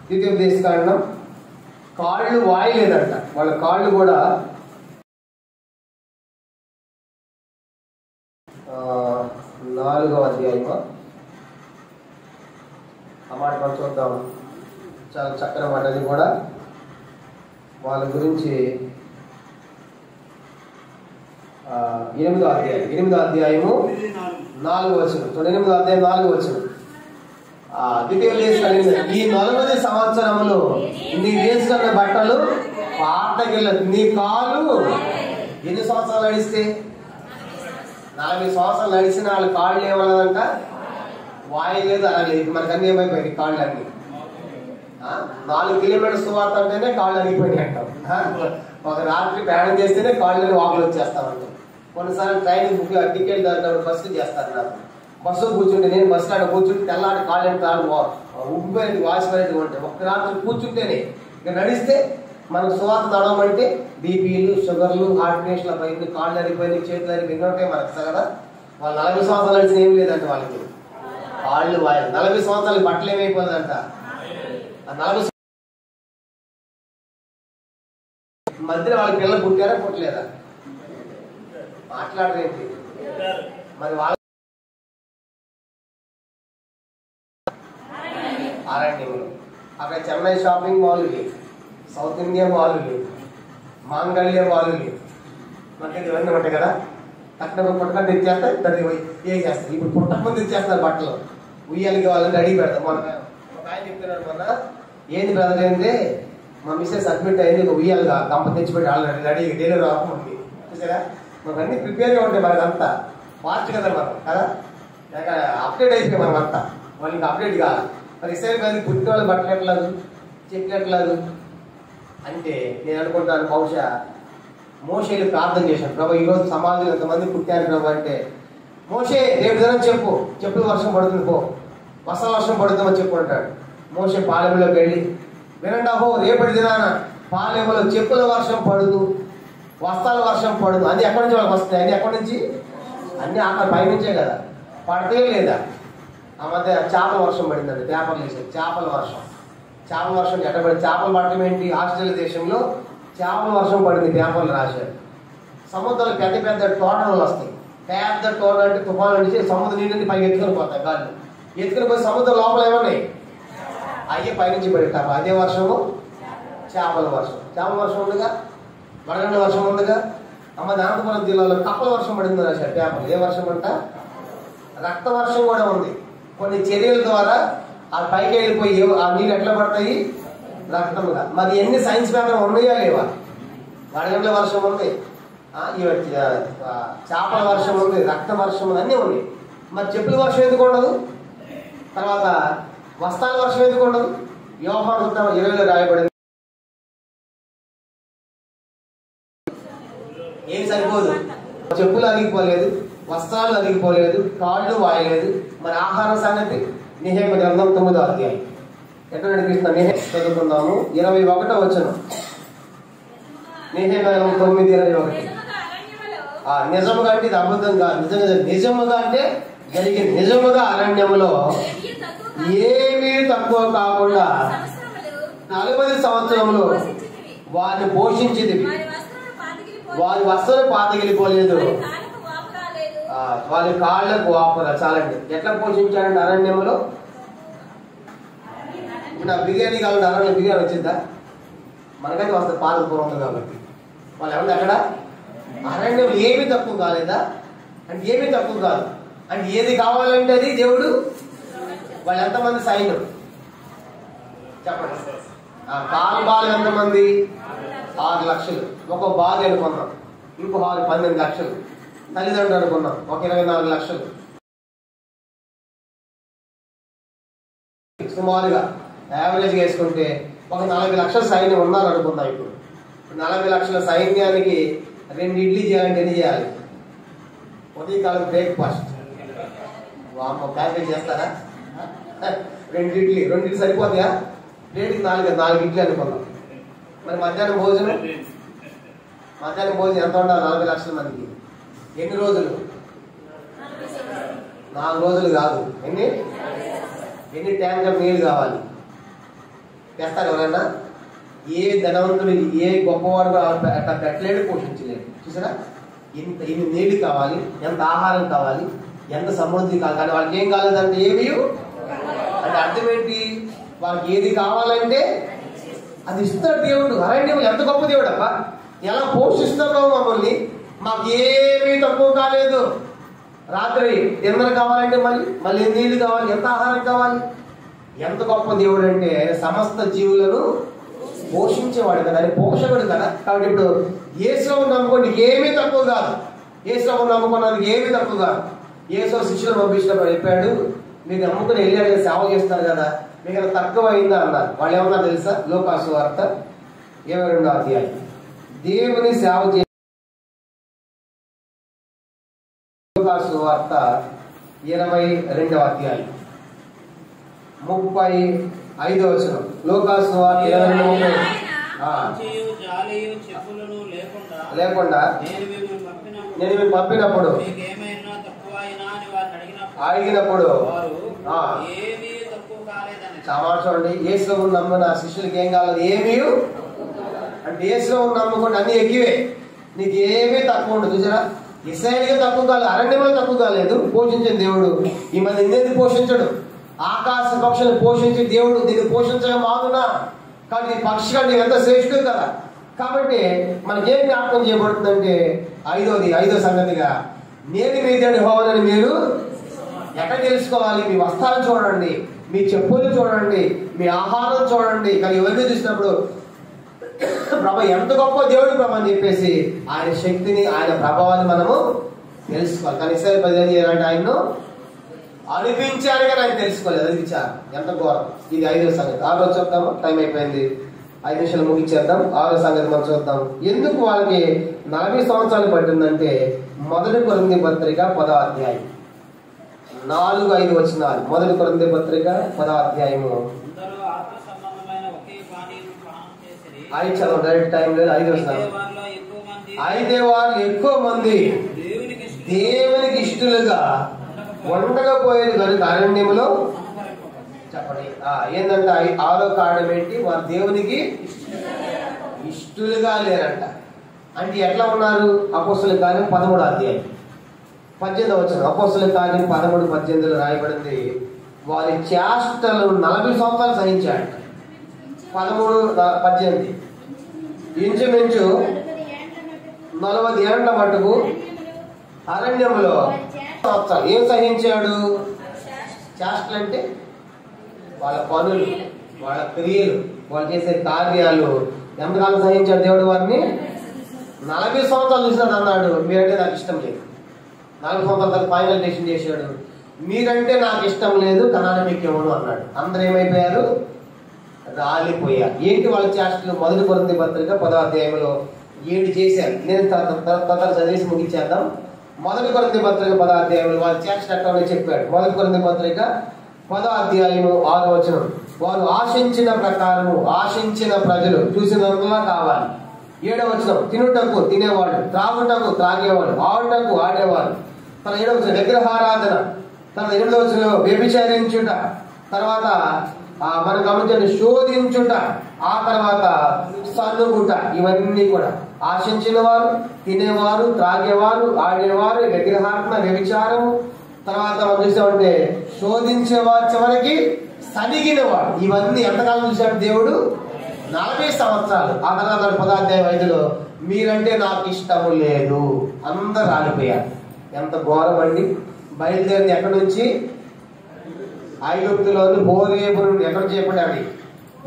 ద్వితీయోపదేశకాండం. కాళ్ళు వాయలేదంట, వాళ్ళ కాళ్ళు కూడా 4వ అధ్యాయమా ఆ మాట మనం చూద్దాం. చాలా చక్కని మాట. అది కూడా వాళ్ళ గురించి 8వ అధ్యాయము 4వ వచనం. 8వ అధ్యాయం 4వ వచనం. ఈ 40 సంవత్సరములు నీ వేసుకున్న బట్టలు పాతగిల్ల. నీ కాలు ఎన్ని సంవత్సరాలు నడిస్తే 40 సంవత్సరాలు నడిచిన వాళ్ళ కాళ్ళు ఏమన్నదంట, వాయు లేదు అలా లేదు. మనకు అన్ని ఏమైపోయింది కాళ్ళు అన్ని. 4 కిలోమీటర్స్ సువార్త అంటేనే కాళ్ళు అరిగిపోయినాయి అంటాం. ఒక రాత్రి ప్రయాణం చేస్తేనే కాళ్ళు వాకులు వచ్చేస్తామంటాం. కొన్నిసార్లు ట్రైన్ బుక్ టికెట్ దొరికినప్పుడు బస్సు చేస్తారు. నాకు బస్సు కూర్చుంటే, నేను బస్ స్టాండ్ కూర్చుంటే తెల్లారి కాళ్ళు తాడు ఉబ్బిపోయింది, వాసిపోయినట్టు ఉంటాయి. ఒక్క రాత్రి కూర్చుంటేనే. ఇక నడిస్తే మనకు సువార్త నడవమంటే బీపీలు, షుగర్లు, హార్ట్ పేషెంట్ల పైన కాళ్ళు అరిగిపోయినాయి, చేతులు అరిగిపోయిన ఉంటాయి మనకు కదా. వాళ్ళు 40 సంవత్సరాలు నడిచిన ఏం లేదంట వాళ్ళకి. కాళ్ళు వాయి 40 సంవత్సరాలు బట్టలు ఏమైపోయిందంట. 40 మధ్యలో వాళ్ళ పిల్లలు పుట్టారా పుట్టలేదా? మాట్లాడరేంటి మరి? వాళ్ళ ఆరణ్యంలో అక్కడ చెన్నై షాపింగ్ మాల్ లేదు, సౌత్ ఇండియా మాల్ లేదు, మాంగళ్య మాల్ లేదు. మనకి ఇవన్నీ ఉంటాయి కదా. తక్కువ పుట్టక తెచ్చేస్తారు, దాన్ని ఏం చేస్తారు. ఇప్పుడు పుట్టక ముందు తెచ్చేస్తారు బట్టలు. ఉయ్యాలకి వాళ్ళని రెడీ పెడతాం. మన ఒక ఆయన చెప్తున్నాడు మొన్న, ఏంది బ్రదర్ ఏంది మా మిస్సెస్ అడ్మిట్ అయింది, ఒక ఉయ్యాలుగా కంప తెచ్చిపెట్టి ఆల్రెడీ రెడీ డెలివరీ అవ్వకుంది. చూసారా, మనకు అన్ని ప్రిపేర్గా ఉంటాయి. మనకు అంతా ఫాస్ట్ కదా మనం కదా, అప్డేట్ అయిపోయి మనం అంతా. వాళ్ళు ఇంకా అప్డేట్ కాదు. మరి ఇసే కానీ పుట్టిన వాళ్ళు బట్టలు ఎట్లేదు, చెట్లు ఎట్లేదు అంటే నేను అనుకుంటాను, బహుశా మోషేలు ప్రార్థన చేశాను, ప్రభు ఈరోజు సమాజంలో ఎంతమంది పుట్టారు ప్రభు అంటే, మోషే రేపు దినం చెప్పు, చెప్పులు వర్షం పడుతుంది పో, వర్షం పడుతుందని చెప్పు అంటాడు. మోషే పాలెంలోకి వెళ్ళి, వినండి అహో రేపటి దినాన పాలెంలో చెప్పుల వర్షం పడుతూ వస్త్రాల వర్షం పడుతూ. అది ఎక్కడి నుంచి వాళ్ళకి వస్తాయి? అన్ని ఎక్కడి నుంచి? అన్ని అక్కడ పైనుంచే కదా. పడితే లేదా? ఆ మధ్య చేపల వర్షం పడిందండి, పేపర్లు వేసారు. చేపల వర్షం ఎక్కడ పడింది? చేపలు పడటం ఏంటి? ఆస్ట్రేలియా దేశంలో చేపల వర్షం పడింది, పేపర్లు రాశారు. సముద్రంలో పెద్ద పెద్ద టోర్నడోలు వస్తాయి. పెద్ద టోర్నడో అంటే తుఫాను నుంచి సముద్ర నీళ్ళని పైకి ఎత్తుకొని పోతాయి. గాళ్ళు ఎత్తుకొని పోయి సముద్రం లోపల ఏమన్నాయి అయ్యే పైనుంచి పడేటాము. అదే వర్షము చేపల వర్షం ఉందిగా, వడగండ్ల వర్షం ఉందిగా. అమ్మ అనంతపురం జిల్లాలో కప్పల వర్షం పడింది రాశారు పేపర్లు. ఏ వర్షం అంట? రక్త వర్షం కూడా ఉంది. కొన్ని చర్యల ద్వారా ఆ పైకి వెళ్ళిపోయి ఆ నీళ్ళు ఎట్లా పడతాయి? రక్తముగా. మరి ఎన్ని సైన్స్ పేపర్ ఉన్నాయా లేవా? వడగండ్ల వర్షం ఉంది, చేపల వర్షం ఉంది, రక్త వర్షం ఉంది, అన్నీ ఉన్నాయి. మరి చెప్పుల వర్షం ఎందుకు ఉండదు? తర్వాత వస్త్రాల వర్షం ఎందుకు ఉండదు? యోహాను 20లో రాయబడింది. ఏం సరిపోదు, చెప్పులు అరిగిపోలేదు, వస్త్రాలు అరిగిపోలేదు, కాళ్ళు వాయలేదు. మరి ఆహార సంగతి నెహెమ్యా గ్రంథం 9వ అధ్యాయం ఎట్లా నడిపిస్తున్నా? నెహెమ్యా చదువుకుందాము. 21వ వచనం. నెహెమ్యా 9:21. నిజముగా అంటే ఇది అబద్ధం కాదు, నిజముగా అంటే జరిగింది. నిజముగా అరణ్యములో ఏమీ తక్కువ కాకుండా 40 సంవత్సరములు వారిని పోషించింది. వారి వస్త్రం పాతగిలిపోలేదు, వారి కాళ్ళకు వాపురా. చాలండి. ఎట్లా పోషించారంటే అరణ్యంలో. ఇప్పుడు నా బిర్యానీ కావాలంటే అరణ్యం బిర్యానీ వచ్చిందా? మనకైతే వస్తుంది, పాలకూర ఉంది కాబట్టి. వాళ్ళు ఎవరు అక్కడ అరణ్యం ఏమీ తక్కువ కాలేదా అంటే ఏమీ తక్కువ కాదు అంటే ఏది కావాలంటే అది దేవుడు. వాళ్ళు ఎంతమంది సైన్యం చెప్పండి. కాల్బాలు ఎంతమంది? 6 లక్షలు. ఒక బాగా అనుకున్నాం, ఇంకో 12 లక్షలు. తల్లిదండ్రులు అనుకున్నాం, ఒక 24 లక్షలు. సుమారుగా యావరేజ్ వేసుకుంటే ఒక 40 లక్షల సైన్యం ఉన్నారు అనుకుందాం. ఇప్పుడు 40 లక్షల సైన్యానికి 2 ఇడ్లీ చేయాలంటే ఎన్ని చేయాలి? ఉదయకాలం బ్రేక్ఫాస్ట్ ప్యాకేజ్ చేస్తారా? 2 ఇడ్లీ సరిపోతాయా? ప్లేట్కి 4 ఇడ్లీ అనుకున్నాం. మరి మధ్యాహ్నం భోజనం ఎంత ఉండాలి? 40 లక్షల మందికి. ఎన్ని రోజులు? 4 రోజులు కాదు. ఎన్ని ట్యాంకర్ నీళ్ళు కావాలి? తెస్తారు ఎవరైనా? ఏ ధనవంతుడు, ఏ గొప్పవాడు అట్లా పెట్టలేడు, పోషించలేడు. చూసారా? ఇన్ని నీళ్ళు కావాలి, ఎంత ఆహారం కావాలి, ఎంత సమృద్ధి కావాలి. కానీ వాళ్ళకి ఏం కాలేదంటే ఏమి అంటే అర్థం ఏంటి? వాళ్ళకి ఏది కావాలంటే అది ఇస్తాడు దేవుడు. అరణ్యం ఎంత గొప్ప దేవుడు అబ్బా! ఎలా పోషిస్తున్నావు మమ్మల్ని, మాకు ఏమీ తక్కువ కాలేదు. రాత్రి డిన్నర్ కావాలంటే మళ్ళీ నీళ్లు కావాలి, ఎంత ఆహారం కావాలి. ఎంత గొప్ప దేవుడు అంటే సమస్త జీవులను పోషించేవాడు కదా, అని పోషకుడు కదా. కాబట్టి ఇప్పుడు యేసులో నమ్ముకోండి, నీకు ఏమీ తక్కువ కాదు. యేసులో నమ్ముకున్నందుకు ఏమీ తక్కువ కాదు. యేసు శిష్యులు పంపించినప్పుడు చెప్పాడు, మీరు నమ్ముకుని వెళ్ళాడు సేవ చేస్తారు కదా, మీకు తక్కువ అయిందా అన్నారు. వాళ్ళు ఏమన్నా తెలుసా? లూకాసు వార్త 22వ అధ్యాయం, దేవుని సేవ చే లూకాసు వార్త 22వ అధ్యాయం 35వ వచనం. లూకాసు వార్త 22:30. లేకుండా నేను మీరు పంపినప్పుడు అడిగినప్పుడు చూడండి, యేసులో నమ్మిన శిష్యులకి ఏం కావాలి? ఏమీ అంటే యేసులో నమ్ముకుంటే అన్ని ఎక్కువే, నీకు ఏమీ తక్కువ ఉండదు. చూసారా, ఇశ్రాయేలుగా తక్కువ కాలేదు, అరణ్యంలో తక్కువ కాలేదు. పోషించిన దేవుడు ఈ మధ్య ఇందేది పోషించడు. ఆకాశ పక్షులను పోషించి దేవుడు దీన్ని పోషించడం మాగునా, కాబట్టి ఈ పక్షి కంటే ఎంత శ్రేష్ఠుడు కదా. కాబట్టి మనకేం జ్ఞాపకం చేయబడుతుందంటే ఐదో సంగతిగా, నేను మీ దేవుని యెహోవానని మీరు ఎక్కడ తెలుసుకోవాలి? మీ వస్త్రాలు చూడండి, మీ చెప్పులు చూడండి, మీ ఆహారం చూడండి. కానీ ఇవన్నీ చూసినప్పుడు ప్రభు ఎంత గొప్ప దేవుడు ప్రభు అని చెప్పేసి ఆయన శక్తిని, ఆయన ప్రభావాన్ని మనము తెలుసుకోవాలి. కానీ ఇశ్రాయేలు ప్రజలు చేయాలంటే ఆయన్ను అనిపించారు కానీ ఆయన తెలుసుకోలేదు. అది విచారం, ఎంత ఘోరం. ఇది 5వ సంగతి. 6వ చెప్తాము, టైం అయిపోయింది, 5 నిమిషాలు ముగించేద్దాం. 6వ సంగతి మనం చూద్దాం. ఎందుకు వాళ్ళకి 40 సంవత్సరాలు పట్టిందంటే, 1 కొరింథీ పత్రిక 10వ అధ్యాయం 4-5 వచనాలు. 1 కొరింథీ పత్రిక 10వ అధ్యాయము. ఐదు చదవం, డైరెక్ట్ టైం లేదు. 5 వచనాలు. అయితే వాళ్ళు ఎక్కువ మంది దేవునికి ఇష్టలుగా ఉండకపోయేది కనుక అరణ్యములో చెప్పండి ఏంటంటే 6వ కారణం ఏంటి? వారు దేవునికి ఇష్టలుగా లేరంట. అంటే ఎట్లా ఉన్నారు? అపోస్తలుల కార్యం 13వ అధ్యాయం 18వ వచనం. అపోస్తలుల కార్యం 13-18 రాయబడింది, వారి చేష్టలు 40 సంవత్సరాలు సహించాడు. 13-18 ఇంచుమించు 40 ఏండ్ల మటుకు అరణ్యంలో సంవత్సరాలు ఏం సహించాడు? చేష్టలు అంటే వాళ్ళ పనులు, వాళ్ళ క్రియలు, వాళ్ళు చేసే కార్యాలు. ఎంతకాలం సహించాడు దేవుడు వారిని? 40 సంవత్సరాలు చూసినాడు. అన్నాడు, మీరంటే నాకు ఇష్టం లేదు. 40 సంవత్సరాల ఫైనల్ డెసిషన్ చేశాడు, మీరంటే నాకు ఇష్టం లేదు, కనాన ఎక్కేవాడు అన్నాడు. అందరూ ఏమైపోయారు? రాలిపోయారు. ఏంటి వాళ్ళ చేష్టలు? 1 కొరింథీ పత్రిక 10వ అధ్యాయంలో 7 చేశారు. నేను తర్వాత చదివేసి ముగించేద్దాం. 1 కొరింథీ పత్రిక 10వ అధ్యాయంలో వాళ్ళ చేష్టలు ఎట్లా చెప్పాడు. 1 కొరింథీ పత్రిక 10వ అధ్యాయము 6వ వచనం. వారు ఆశించిన ప్రకారము, ఆశించిన ప్రజలు చూసినంతలా కావాలి. 7వ వచనం, తినుటకు తినేవాడు, త్రాగుటకు త్రాగేవాడు, ఆడుటకు ఆడేవాడు. తన 7వ వచనం విగ్రహారాధన. తన 8వ వచనంలో వ్యభిచరించుట. తర్వాత మనం గమనించండి, శోధించుట. ఆ తర్వాత సన్నుగుట. ఇవన్నీ కూడా ఆశించిన వారు, తినేవారు, త్రాగేవారు, ఆడేవారు, విగ్రహార్పణ, వ్యభిచారము. తర్వాత మనం చూసామంటే శోధించేవారు, చివరికి సనిగినవాడు. ఇవన్నీ ఎంతకాలం చూశాడు దేవుడు? 40 సంవత్సరాలు. ఆ తర్వాత 10వ అధ్యాయం 5లో మీరంటే నాకు ఇష్టము లేదు, అందరు రాలిపోయారు. ఎంత ఘోరం అండి. బయలుదేరింది ఎక్కడి నుంచి? ఐగుప్తులోని హోరేబు నుండి. ఎక్కడ చెప్పండి?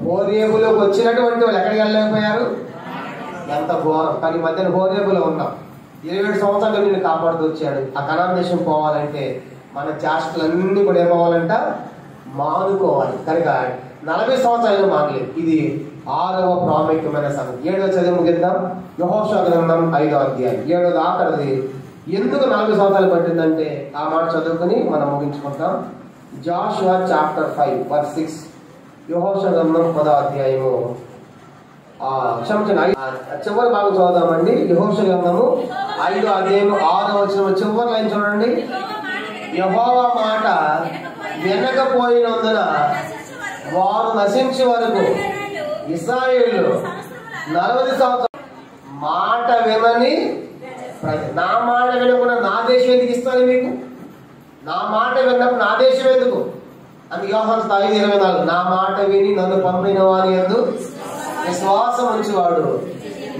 హోరేబులోకి వచ్చినటువంటి వాళ్ళు ఎక్కడికి వెళ్ళలేకపోయారు? ఎంత ఘోరం. కానీ మధ్యన హోరేబులో ఉన్నాం. 27 సంవత్సరాలు నిన్ను కాపాడుతూ వచ్చాడు. ఆ కనాన్ దేశం పోవాలంటే మన చేష్టలన్నీ కూడా ఏమవ్వాలంట? మానుకోవాలి. కనుక 40 సంవత్సరాలు మానలేదు. ఇది 6వ ప్రాముఖ్యమైన సంగతి. 7వ చదివి ముగిద్దాం. యెహోషువ గ్రంథం 5వ అధ్యాయం 7వ ఆఖరిది. ఎందుకు 40 సంవత్సరాలు పట్టిందంటే ఆ మాట చదువుకుని మనం ముగించుకుంటాం. జాషువా చాప్టర్ 5:6. యెహోషువ గ్రంథం 10వ అధ్యాయము క్షమించండి, చివరి భాగం చదువుదామండి. యెహోషువ గ్రంథము 5వ అధ్యాయము 6వ వచనం చివరి లైన్ చూడండి. యెహోవా మాట వినకపోయినందున వారు నశించే వరకు ఇశ్రాయేలు 40 సంవత్సరాలు మాట వినని నా మాట వినకుండా నా దేశం ఎందుకు ఇస్తాను మీకు? నా మాట విన్నప్పుడు నా దేశం ఎందుకు? అందుకే యోహాను 5:24 నా మాట విని నన్ను పంపిన వాని యందు విశ్వాసం ఉంచేవాడు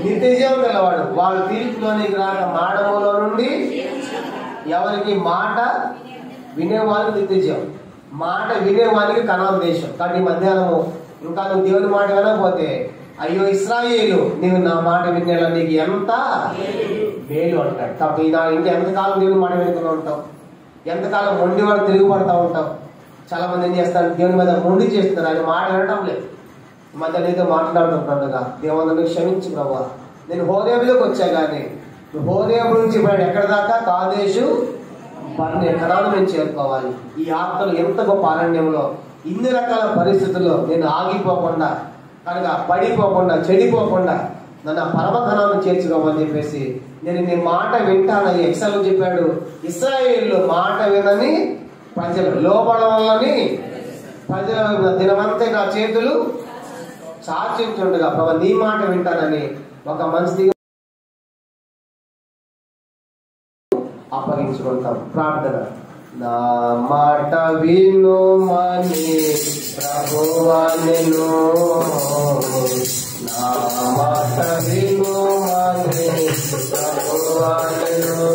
నిత్యజీవం గలవాడు, వాడు తీర్పులోనికి రాక మాడములో నుండి ఎవరికి మాట వినేవాళ్ళు నిత్యజీవం. మాట వినేవానికి కనాను దేశం. కానీ మధ్యాహ్నము ఇంకా నువ్వు దేవుని మాట వినకపోతే అయ్యో ఇశ్రాయేలు నీవు నా మాట వినేలా నీకు ఎంత మేలు అంటాడు. కాబట్టి ఇంకా ఎంతకాలం దేవుని మాట వినుకుని ఉంటావు, ఎంతకాలం మొండి వాడు తిరుగుపడతా ఉంటావు. చాలా మంది ఏం చేస్తారు, దేవుని మీద మొండి చేస్తున్నారు, ఆయన మాట వినడం లేదు. మధ్య నీతో మాట్లాడుతుంటాడుగా, దేవుని క్షమించు ప్రభా, నేను హోరేబులోకి వచ్చా కానీ నువ్వు హోరేబు నుంచి ఇప్పుడు ఎక్కడ దాకా కాదేశు పన్ను ఎకరాలు మేము చేరుకోవాలి. ఈ ఆత్మలు ఎంత గొప్ప అరణ్యంలో ఇన్ని రకాల పరిస్థితుల్లో నేను ఆగిపోకుండా, కనుక పడిపోకుండా, చెడిపోకుండా నన్ను పరమధనాన్ని చేర్చుకోమని చెప్పేసి నేను నీ మాట వింటానని ఎక్సల్ చెప్పాడు. ఇశ్రాయేలు మాట వినని ప్రజలు, లోబడవలని ప్రజల దినమంతా నా చేతులు చాచించుండగా ప్రభు నీ మాట వింటానని ఒక మంచి అప్పగించుకుంటాం. ప్రార్థన. నా మాట వినుమని ప్రభువా నిన్ను, నా మాట వినుమని ప్రభువా నిన్ను,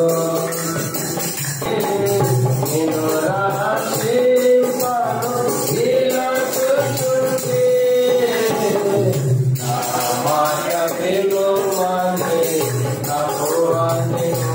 నిన్ను రక్షింపను నిలచుచుంటి, నా మాట వినుమని ప్రభువా నిన్ను,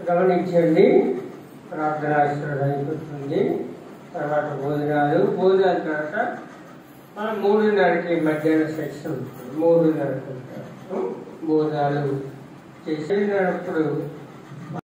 గమనించండి. ప్రార్థన అయిపోతుంది. తర్వాత భోజనాలు తర్వాత మనం 3:30కి మధ్యాహ్న సెక్షన్ 3:30 భోజనాలు చేసేటప్పుడు